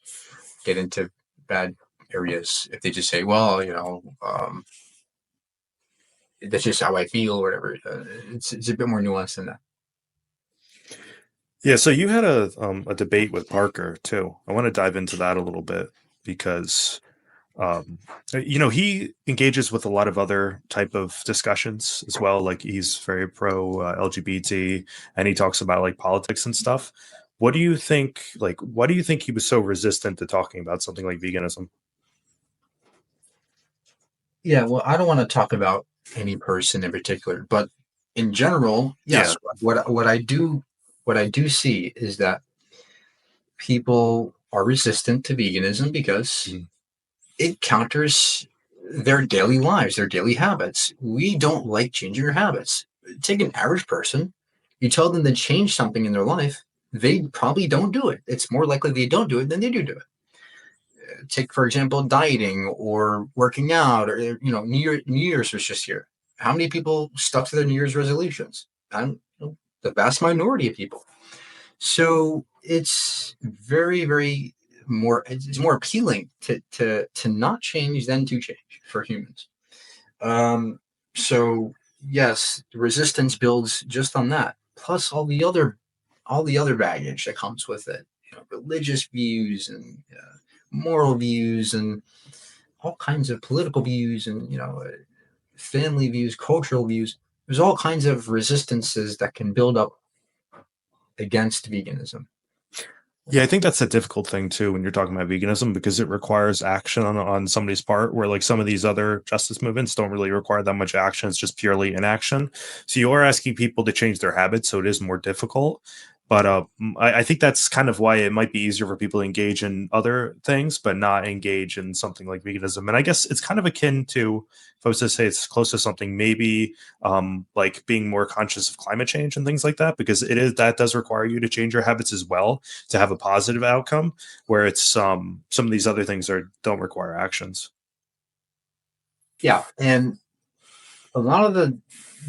Speaker 2: get into bad areas if they just say, "Well, that's just how I feel," or whatever. It's a bit more nuanced than that.
Speaker 1: Yeah, so you had a debate with Parker too. I want to dive into that a little bit because um he engages with a lot of other type of discussions as well. Like he's very pro LGBT, and he talks about like politics and stuff. What do you think? Like, why do you think he was so resistant to talking about something like veganism?
Speaker 2: Yeah, well, I don't want to talk about any person in particular, but in general,
Speaker 1: Yeah.
Speaker 2: yes. What I do see is that people are resistant to veganism because
Speaker 1: Mhm.
Speaker 2: it counters their daily lives, their daily habits. We don't like changing our habits. Take an average person, you tell them to change something in their life, they probably don't do it. It's more likely they don't do it than they do it. Take, for example, dieting or working out, or New Year's was just here. How many people stuck to their New Year's resolutions? The vast minority of people. So it's very, very more. It's more appealing to not change than to change for humans. Um, so yes, resistance builds just on that. Plus all the other baggage that comes with it. You know, religious views and moral views and all kinds of political views and family views, cultural views. There's all kinds of resistances that can build up against veganism.
Speaker 1: Yeah, I think that's a difficult thing too when you're talking about veganism because it requires action on somebody's part, where like some of these other justice movements don't really require that much action. It's just purely inaction. So you are asking people to change their habits, so it is more difficult. But I think that's kind of why it might be easier for people to engage in other things, but not engage in something like veganism. And I guess it's kind of akin to, if I was to say it's close to something, maybe like being more conscious of climate change and things like that, because it is that does require you to change your habits as well to have a positive outcome, where it's some of these other things are don't require actions.
Speaker 2: Yeah, and a lot of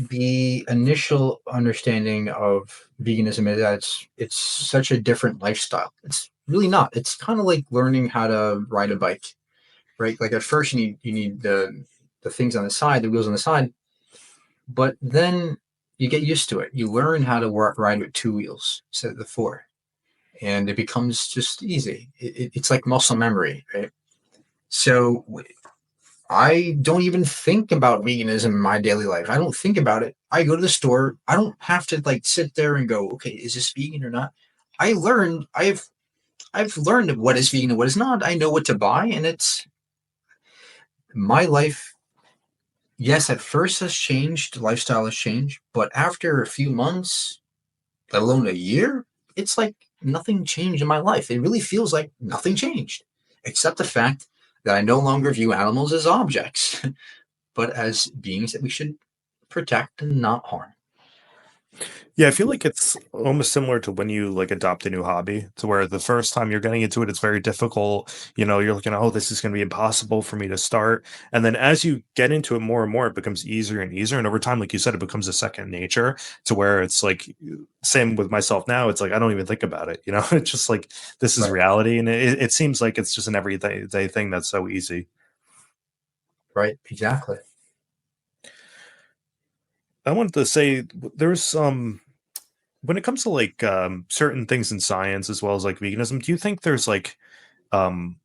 Speaker 2: the initial understanding of veganism is that it's such a different lifestyle. It's really not. It's kind of like learning how to ride a bike, right? Like at first you need the things on the side, the wheels on the side, but then you get used to it. You learn how to ride with two wheels instead of the four, and it becomes just easy. It's like muscle memory, right? So I don't even think about veganism in my daily life. I don't think about it. I go to the store. I don't have to like sit there and go, okay, is this vegan or not? I learned. I've learned what is vegan and what is not. I know what to buy, and it's my life. Yes, at first has changed. Lifestyle has changed, but after a few months, let alone a year, it's like nothing changed in my life. It really feels like nothing changed, except the fact that I no longer view animals as objects, but as beings that we should protect and not harm.
Speaker 1: Yeah, I feel like it's almost similar to when you like adopt a new hobby, to where the first time you're getting into it, it's very difficult. You know, you're looking, oh, this is going to be impossible for me to start. And then as you get into it more and more, it becomes easier and easier. And over time, like you said, it becomes a second nature to where it's like, same with myself now. It's like, I don't even think about it. You know, it's just like, this is
Speaker 2: Right.
Speaker 1: reality. And it seems like it's just an everyday thing that's so easy.
Speaker 2: Right. Exactly.
Speaker 1: I wanted to say there's when it comes to like certain things in science as well as like veganism, do you think there's like um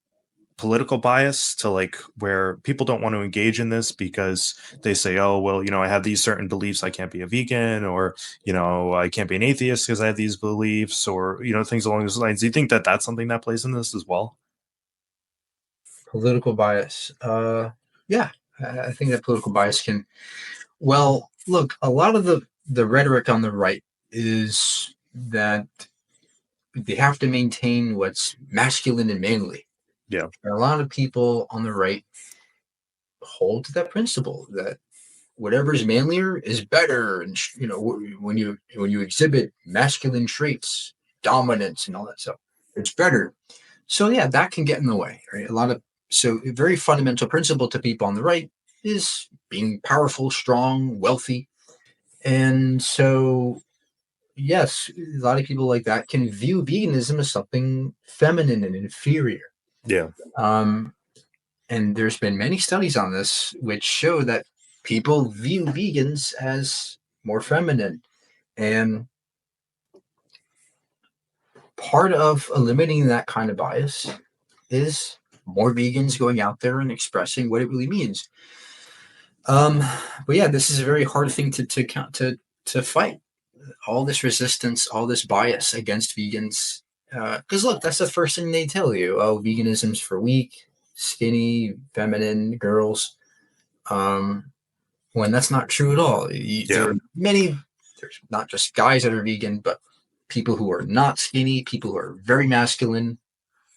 Speaker 1: political bias to like where people don't want to engage in this because they say, oh well, you know, I have these certain beliefs, I can't be a vegan, or you know, I can't be an atheist because I have these beliefs, or you know, things along those lines. Do you think that that's something that plays in this as well?
Speaker 2: Political bias. Yeah, I think that political bias can. Well, look, a lot of the rhetoric on the right is that they have to maintain what's masculine and manly.
Speaker 1: Yeah.
Speaker 2: And a lot of people on the right hold to that principle that whatever is manlier is better, and when you exhibit masculine traits, dominance, and all that stuff, it's better. So yeah, that can get in the way, right? So a very fundamental principle to people on the right is being powerful, strong, wealthy, and so yes, a lot of people like that can view veganism as something feminine and inferior.
Speaker 1: Yeah.
Speaker 2: Um, and there's been many studies on this which show that people view vegans as more feminine. And part of eliminating that kind of bias is more vegans going out there and expressing what it really means. Um, but yeah, this is a very hard thing to fight. All this resistance, all this bias against vegans. Because look, that's the first thing they tell you. Oh, veganism's for weak, skinny, feminine girls. Um, when that's not true at all.
Speaker 1: Yeah.
Speaker 2: There's not just guys that are vegan, but people who are not skinny, people who are very masculine.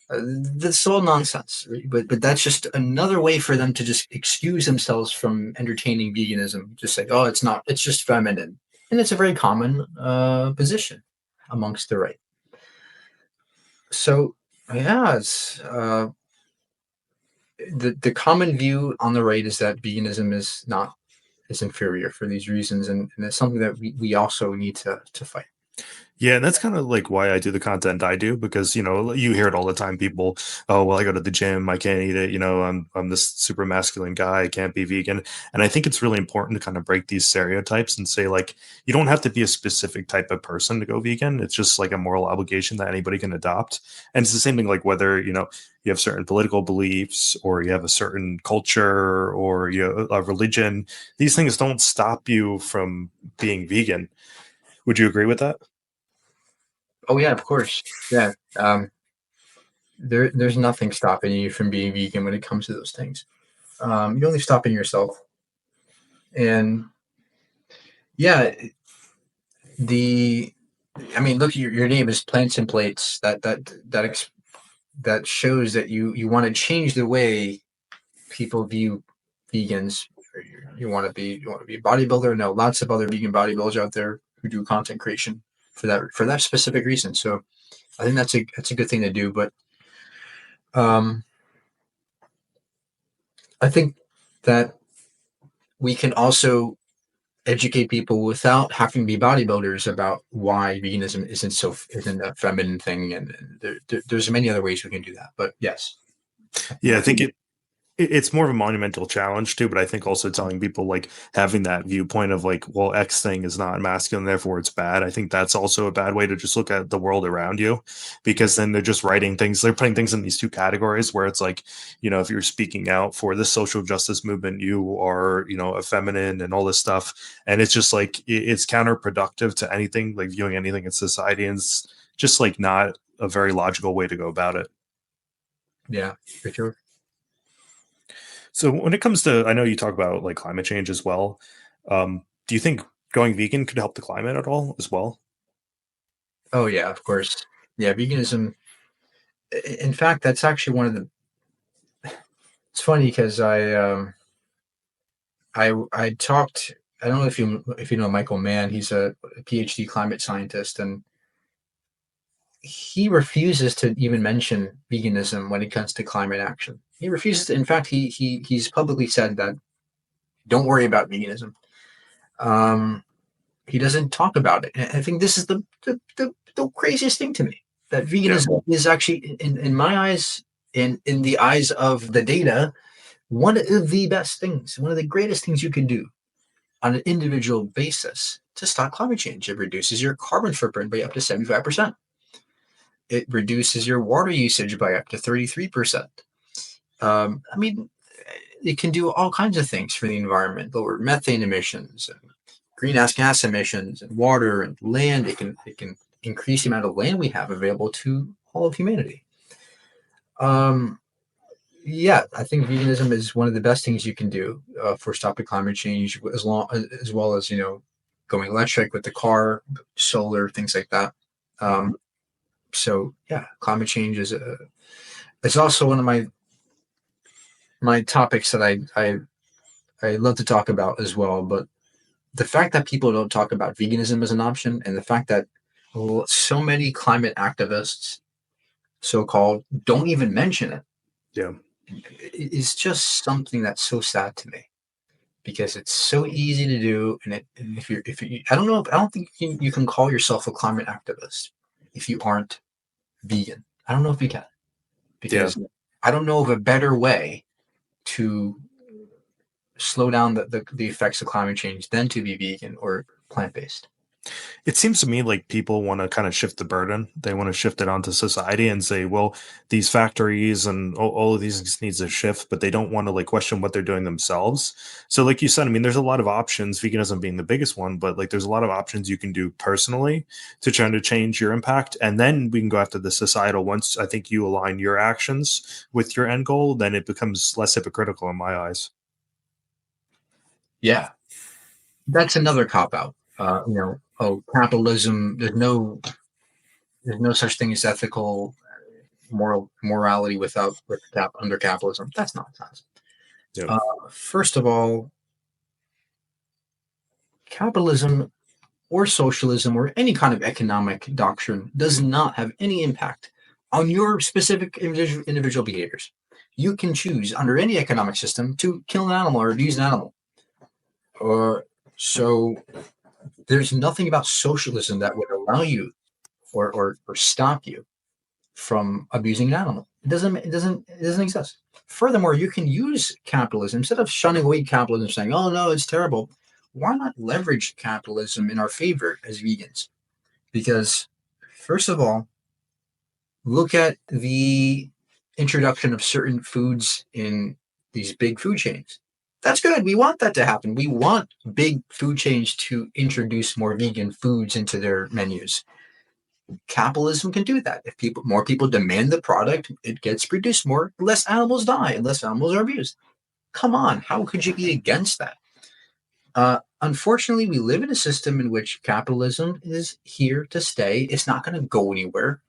Speaker 2: That's all nonsense. Right? But that's just another way for them to just excuse themselves from entertaining veganism. Just like, oh, it's not, it's just feminine. And it's a very common position amongst the right. So, yeah, the common view on the right is that veganism is not is inferior for these reasons, and it's something that we also need to fight.
Speaker 1: Yeah, and that's kind of like why I do the content I do because you hear it all the time. People, oh well, I go to the gym, I can't eat it. I'm this super masculine guy, I can't be vegan. And I think it's really important to kind of break these stereotypes and say like you don't have to be a specific type of person to go vegan. It's just like a moral obligation that anybody can adopt. And it's the same thing like whether you have certain political beliefs or you have a certain culture or a religion. These things don't stop you from being vegan. Would you agree with that?
Speaker 2: Oh yeah, of course. Yeah. There's nothing stopping you from being vegan when it comes to those things. You're only stopping yourself. And yeah, the I mean, look, your name is Plants and Plates. That shows that you want to change the way people view vegans. You want to be a bodybuilder. No, lots of other vegan bodybuilders out there who do content creation for that specific reason. So I think that's a good thing to do. But um, I think that we can also educate people without having to be bodybuilders about why veganism isn't a feminine thing, and there's many other ways we can do that. But yes,
Speaker 1: Yeah, I think it's more of a monumental challenge too, but I think also telling people like having that viewpoint of like, well, X thing is not masculine, therefore it's bad. I think that's also a bad way to just look at the world around you because then they're just writing things, they're putting things in these two categories where it's like, if you're speaking out for this social justice movement, you are, effeminate and all this stuff. And it's just like, it's counterproductive to anything, like viewing anything in society. And it's just like not a very logical way to go about it.
Speaker 2: yeah, for sure.
Speaker 1: So when it comes to, I know you talk about like climate change as well. Do you think going vegan could help the climate at all as well?
Speaker 2: Oh yeah, of course. Yeah, veganism. In fact, that's actually one of the. It's funny because I talked. I don't know if you know Michael Mann. He's a PhD climate scientist, and he refuses to even mention veganism when it comes to climate action. He refuses to, in fact, he's publicly said that don't worry about veganism. Um, he doesn't talk about it. And I think this is the craziest thing to me, that
Speaker 1: Yeah.
Speaker 2: veganism is actually, in my eyes, in the eyes of the data, one of the best things, one of the greatest things you can do on an individual basis to stop climate change. It reduces your carbon footprint by up to 75%. It reduces your water usage by up to 33%. I mean, it can do all kinds of things for the environment, lower methane emissions and greenhouse gas emissions and water and land. It can increase the amount of land we have available to all of humanity. Um, yeah, I think veganism is one of the best things you can do for stopping climate change, as well as going electric with the car, solar, things like that.
Speaker 1: Mhm.
Speaker 2: Um, so yeah, climate change is it's also one of my topics that I love to talk about as well. But the fact that people don't talk about veganism as an option, and the fact that so many climate activists, so called, don't even mention it,
Speaker 1: Yeah.
Speaker 2: is just something that's so sad to me, because it's so easy to do. And if you, I don't think you can call yourself a climate activist if you aren't vegan. I don't know if you can,
Speaker 1: Yeah.
Speaker 2: because I don't know of a better way to slow down the effects of climate change than to be vegan or plant based.
Speaker 1: It seems to me like people want to kind of shift the burden. They want to shift it onto society and say, well, these factories and all of these things needs to shift, but they don't want to like question what they're doing themselves. So, like you said, I mean, there's a lot of options, veganism being the biggest one, but like there's a lot of options you can do personally to try to change your impact. And then we can go after the societal. Once I think you align your actions with your end goal, then it becomes less hypocritical in my eyes.
Speaker 2: Yeah, that's another cop out. Oh, capitalism. There's no such thing as ethical morality under capitalism. That's nonsense.
Speaker 1: Yeah.
Speaker 2: Uh, First of all, capitalism or socialism or any kind of economic doctrine does not have any impact on your specific individual behaviors. You can choose under any economic system to kill an animal or abuse an animal. Or so there's nothing about socialism that would allow you or stop you from abusing an animal. It doesn't exist. Furthermore, you can use capitalism instead of shunning away capitalism, saying, "Oh no, it's terrible." Why not leverage capitalism in our favor as vegans? Because first of all, look at the introduction of certain foods in these big food chains. That's good. We want that to happen. We want big food chains to introduce more vegan foods into their menus. Capitalism can do that. If more people demand the product, it gets produced more, less animals die, and less animals are abused. Come on, how could you be against that? Unfortunately, we live in a system in which capitalism is here to stay. It's not going to go anywhere.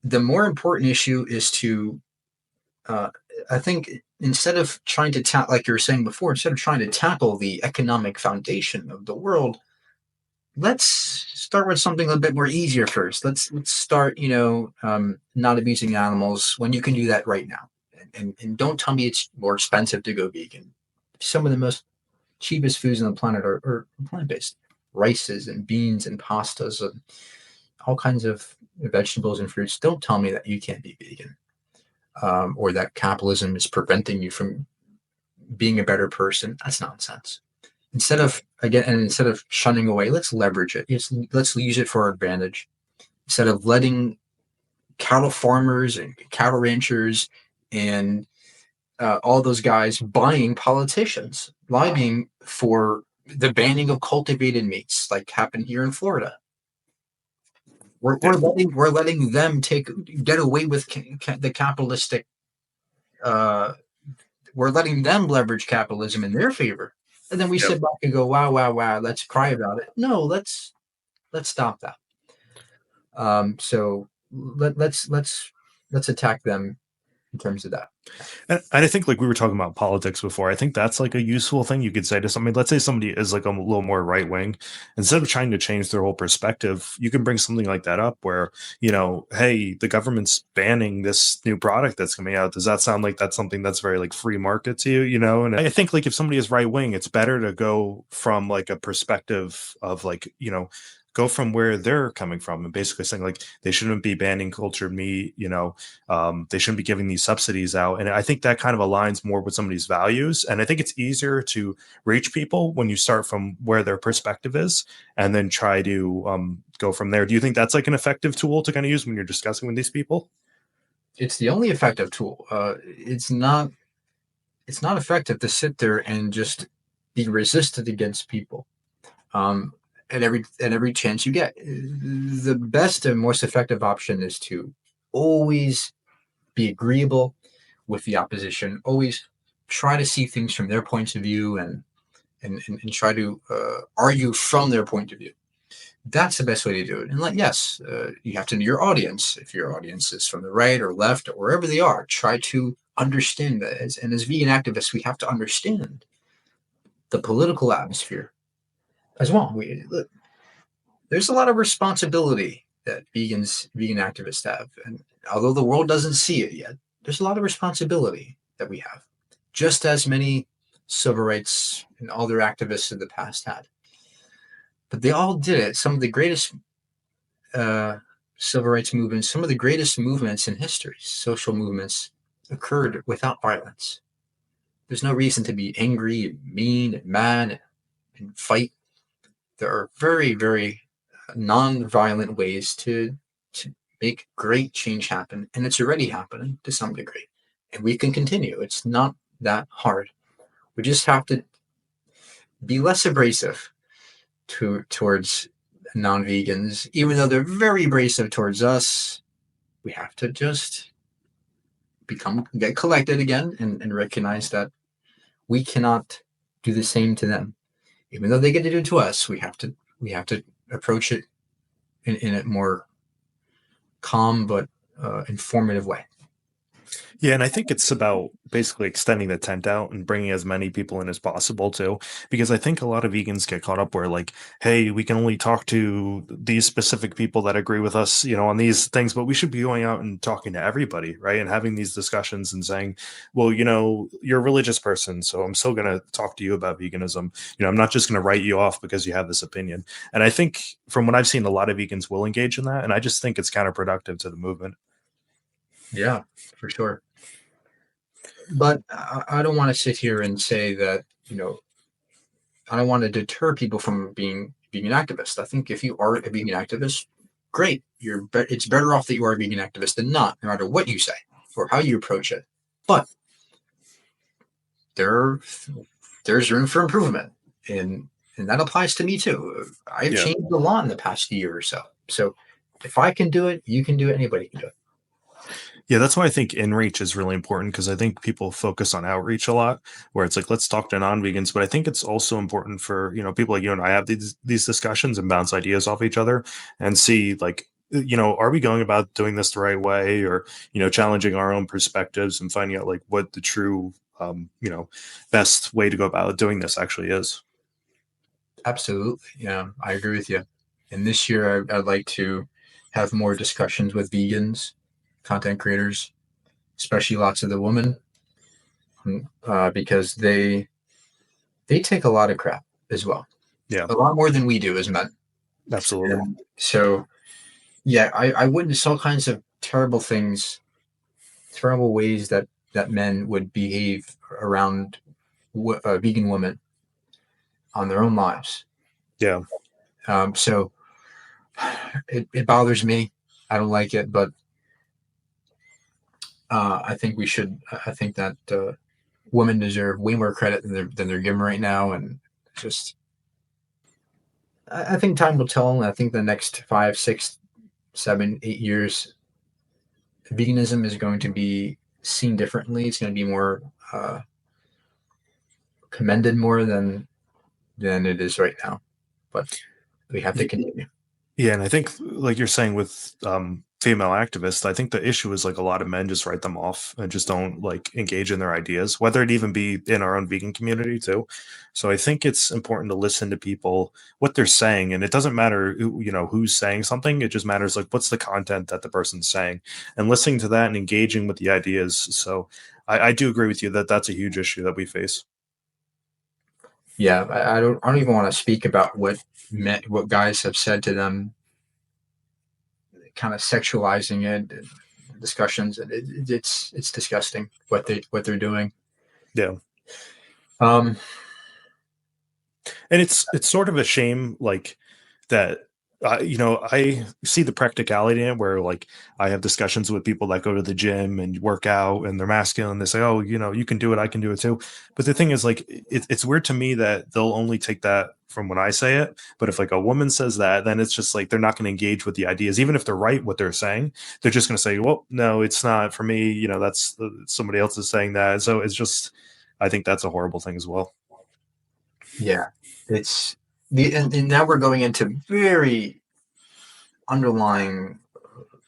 Speaker 2: The more important issue is to, uh, I think, instead of trying to like you were saying before, instead of trying to tackle the economic foundation of the world, let's start with something a bit more easier first. Let's start, not abusing animals when you can do that right now. And don't tell me it's more expensive to go vegan. Some of the most cheapest foods on the planet are plant-based. Rices and beans and pastas and all kinds of vegetables and fruits. Don't tell me that you can't be vegan, or that capitalism is preventing you from being a better person. That's nonsense. Instead of shunning away, let's leverage it. Let's use it for our advantage. Instead of letting cattle farmers and cattle ranchers and all those guys buying politicians, lobbying for the banning of cultivated meats, like happened here in Florida. We're letting them get away with the capitalistic. We're letting them leverage capitalism in their favor, and then we sit back and go, "Wow, wow, wow! Let's cry about it." No, let's stop that. So let's attack them in terms of that.
Speaker 1: And I think like we were talking about politics before. I think that's like a useful thing you could say to somebody. Let's say somebody is like a little more right wing. Instead of trying to change their whole perspective, you can bring something like that up where, hey, the government's banning this new product that's coming out. Does that sound like that's something that's very like free market to you, And I think like if somebody is right wing, it's better to go from like a perspective of like, go from where they're coming from and basically saying like they shouldn't be banning cultured meat, they shouldn't be giving these subsidies out. And I think that kind of aligns more with somebody's values. And I think it's easier to reach people when you start from where their perspective is and then try to go from there. Do you think that's like an effective tool to kind of use when you're discussing with these people?
Speaker 2: It's the only effective tool. It's not effective to sit there and just be resistant against people. At every chance you get. The best and most effective option is to always be agreeable with the opposition, always try to see things from their points of view and try to argue from their point of view. That's the best way to do it. And yes, you have to know your audience. If your audience is from the right or left or wherever they are, try to understand that. And as vegan activists, we have to understand the political atmosphere as well. There's a lot of responsibility that vegan activists have, and although the world doesn't see it yet, there's a lot of responsibility that we have, just as many civil rights and other activists of the past had. But they all did it. Some of the greatest civil rights movements, some of the greatest movements in history, social movements, occurred without violence. There's no reason to be angry and mean and mad and fight. There are very, very non-violent ways to make great change happen, and it's already happening to some degree, and we can continue. It's not that hard. We just have to be less abrasive towards non-vegans, even though they're very abrasive towards us. We have to just get collected again and recognize that we cannot do the same to them. Even though they get to do it to us, we have to approach it in a more calm but informative way.
Speaker 1: Yeah, and I think it's about basically extending the tent out and bringing as many people in as possible too, because I think a lot of vegans get caught up where like, hey, we can only talk to these specific people that agree with us, on these things, but we should be going out and talking to everybody, right? And having these discussions and saying, well, you're a religious person, so I'm still going to talk to you about veganism. I'm not just going to write you off because you have this opinion. And I think from what I've seen, a lot of vegans will engage in that, and I just think it's counterproductive to the movement.
Speaker 2: Yeah, for sure. But I don't want to sit here and say that, I don't want to deter people from being vegan activists. I think if you are a vegan activist, great. It's better off that you are a vegan activist than not, no matter what you say or how you approach it. But there, there's room for improvement, and that applies to me too. I've
Speaker 1: Yeah.
Speaker 2: changed a lot in the past year or so. So if I can do it, you can do it. Anybody can do it.
Speaker 1: Yeah, that's why I think in reach is really important because I think people focus on outreach a lot, where it's like let's talk to non-vegans, but I think it's also important for people like you and I have these discussions and bounce ideas off each other and see like are we going about doing this the right way, or challenging our own perspectives and finding out like what the true best way to go about doing this actually is.
Speaker 2: Absolutely. Yeah, I agree with you. And this year, I'd like to have more discussions with vegans, content creators, especially lots of the women, because they take a lot of crap as well,
Speaker 1: Yeah,
Speaker 2: a lot more than we do as men.
Speaker 1: absolutely.
Speaker 2: And so, yeah, I witnessed all kinds of terrible things, terrible ways that men would behave around vegan women on their own lives.
Speaker 1: Yeah.
Speaker 2: So it bothers me. I don't like it, but I think we should. I think that women deserve way more credit than they're given right now, and just I think time will tell. I think the next 5, 6, 7, 8 years, veganism is going to be seen differently. It's going to be more commended more than it is right now. But we have to continue.
Speaker 1: Yeah, and I think, like you're saying with female activists, I think the issue is like a lot of men just write them off and just don't like engage in their ideas, whether it even be in our own vegan community too. So I think it's important to listen to people what they're saying, and it doesn't matter who's saying something. It just matters like what's the content that the person's saying, and listening to that and engaging with the ideas. So I do agree with you that that's a huge issue that we face.
Speaker 2: Yeah, I don't even want to speak about what guys have said to them, kind of sexualizing it, discussions. It's disgusting what they're doing.
Speaker 1: Yeah.
Speaker 2: Um,
Speaker 1: And it's sort of a shame like that. I see the practicality in it where like I have discussions with people that go to the gym and work out and they're masculine. They say, oh, you can do it, I can do it too. But the thing is like it's weird to me that they'll only take that from when I say it. But if like a woman says that, then it's just like they're not going to engage with the ideas, even if they're right what they're saying. They're just going to say, well, no, it's not for me. That's somebody else is saying that. So it's just I think that's a horrible thing as well.
Speaker 2: yeah, it's and now we're going into very underlying,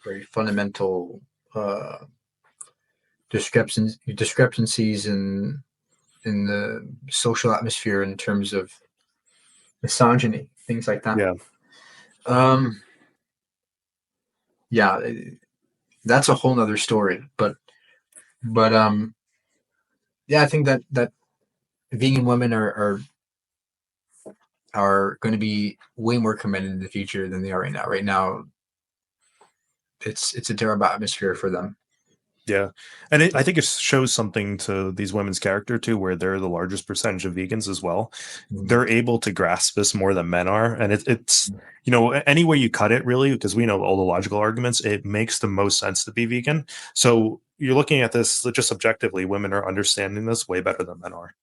Speaker 2: very fundamental uh, discrepancies in the social atmosphere in terms of misogyny, things like that.
Speaker 1: Yeah.
Speaker 2: Um, yeah, that's a whole nother story. But yeah, I think that vegan women are going to be way more commended in the future than they are right now. Right now, it's a terrible atmosphere for them.
Speaker 1: Yeah, and I think it shows something to these women's character too, where they're the largest percentage of vegans as well.
Speaker 2: Mm.
Speaker 1: They're able to grasp this more than men are, and it's any way you cut it, really, because we know all the logical arguments. It makes the most sense to be vegan. So you're looking at this just objectively. Women are understanding this way better than men are.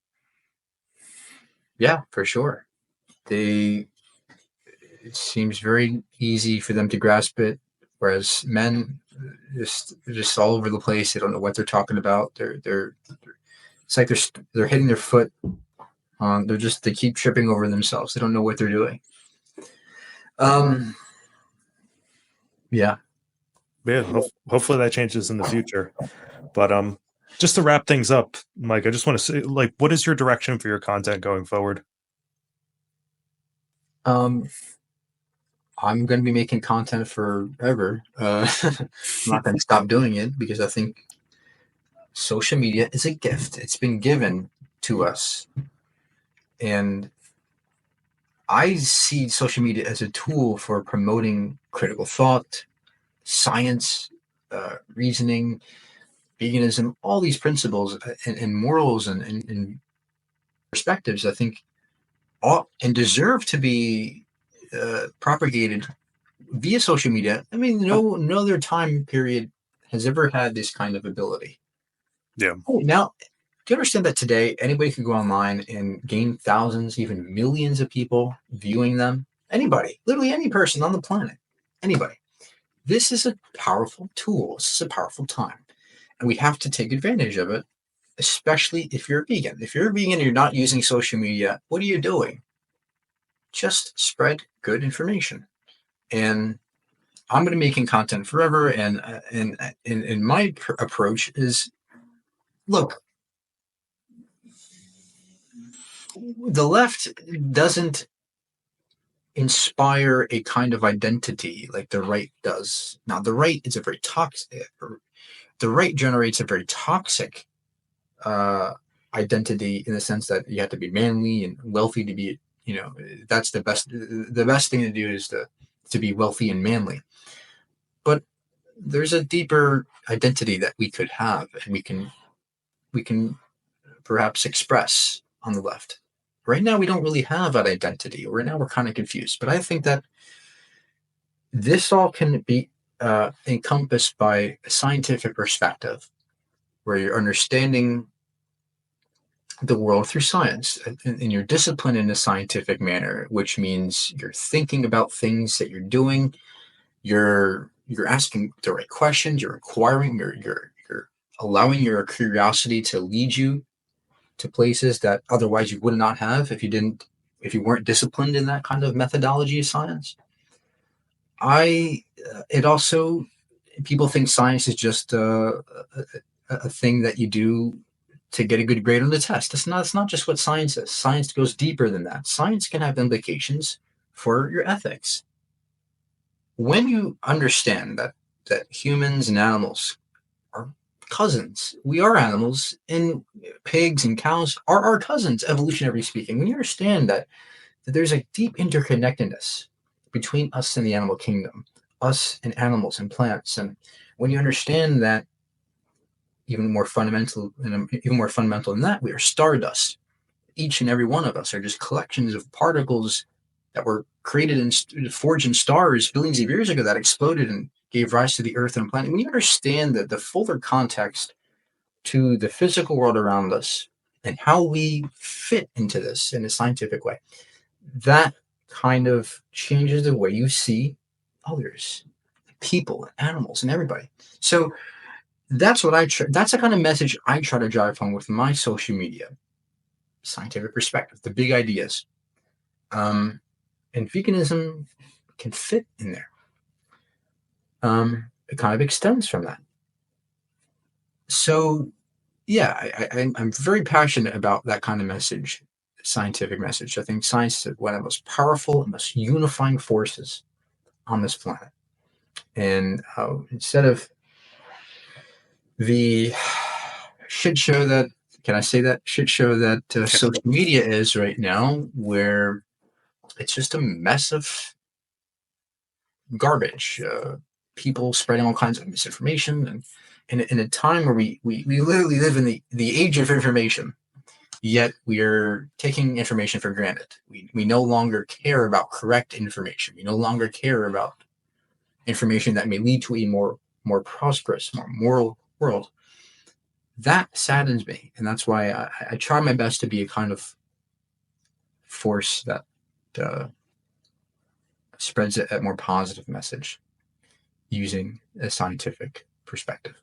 Speaker 2: Yeah, for sure. They It seems very easy for them to grasp it, whereas men just all over the place. They don't know what they're talking about. They're it's like they're hitting their foot on. They keep tripping over themselves. They don't know what they're doing. Um, yeah,
Speaker 1: Yeah, hopefully that changes in the future. But just to wrap things up, Mike, I just want to say, like, what is your direction for your content going forward?
Speaker 2: Um, I'm going to be making content forever. I'm not going to stop doing it because I think social media is a gift. It's been given to us. And I see social media as a tool for promoting critical thought, science, reasoning, veganism, all these principles and morals and perspectives, I think, ought and deserve to be propagated via social media. I mean, no other time period has ever had this kind of ability.
Speaker 1: Yeah.
Speaker 2: Oh, now, do you understand that today anybody can go online and gain thousands, even millions of people viewing them? Anybody, literally any person on the planet, anybody. This is a powerful tool. This is a powerful time. And we have to take advantage of it, especially if you're a vegan. If you're a vegan and you're not using social media, what are you doing? Just spread good information. And I'm going to be making content forever. And my approach is, look, the left doesn't inspire a kind of identity like the right does. Now, the right is a very toxic. The right generates a very toxic uh, identity in the sense that you have to be manly and wealthy to be. That's the best. The best thing to do is to be wealthy and manly. But there's a deeper identity that we could have, and we can perhaps express on the left. Right now, we don't really have that identity. Right now, we're kind of confused. But I think that this all can be encompassed by a scientific perspective, where you're understanding the world through science, and you're disciplined in a scientific manner, which means you're thinking about things that you're doing. You're asking the right questions. You're inquiring. You're allowing your curiosity to lead you to places that otherwise you would not have if you weren't disciplined in that kind of methodology of science. I it also People think science is just a thing that you do to get a good grade on the test. It's not just what science is. Science goes deeper than that. Science can have implications for your ethics. When you understand that humans and animals are cousins, we are animals, and pigs and cows are our cousins, evolutionarily speaking. When you understand that there's a deep interconnectedness between us and the animal kingdom, us and animals and plants, and when you understand that even more fundamental and even more fundamental than that, we are stardust. Each and every one of us are just collections of particles that were created and forged in stars billions of years ago that exploded and gave rise to the earth and planet. When you understand that the fuller context to the physical world around us and how we fit into this in a scientific way, that kind of changes the way you see others, people, animals, and everybody. So that's what that's the kind of message I try to drive home with my social media, scientific perspective, the big ideas. And veganism can fit in there. It kind of extends from that. So, yeah, I'm very passionate about that kind of message, scientific message. I think science is one of the most powerful and most unifying forces on this planet. And instead of the shit show that, can I say that shit show that social media is right now, where it's just a mess of garbage, people spreading all kinds of misinformation, and in a time where we literally live in the age of information, yet we are taking information for granted. We no longer care about correct information. We no longer care about information that may lead to a more prosperous, more moral world. That saddens me, and that's why I try my best to be a kind of force that spreads a more positive message using a scientific perspective.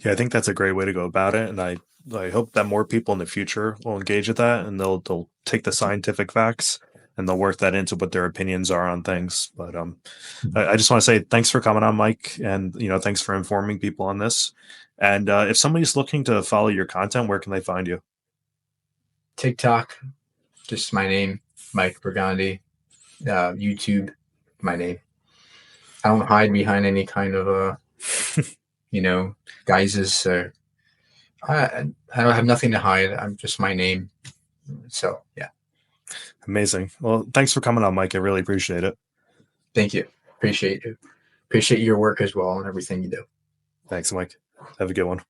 Speaker 1: Yeah, I think that's a great way to go about it, and I hope that more people in the future will engage with that, and they'll take the scientific facts and they'll work that into what their opinions are on things. But I just want to say thanks for coming on, Mike, and thanks for informing people on this. And if somebody's looking to follow your content, where can they find you?
Speaker 2: TikTok, just my name, Mike Burgundy. YouTube, my name. I don't hide behind any kind of guises. I don't have nothing to hide. I'm just my name. So yeah,
Speaker 1: Amazing. Well, thanks for coming on, Mike. I really appreciate it.
Speaker 2: thank you. Appreciate you. Appreciate your work as well and everything you do.
Speaker 1: Thanks, Mike. Have a good one.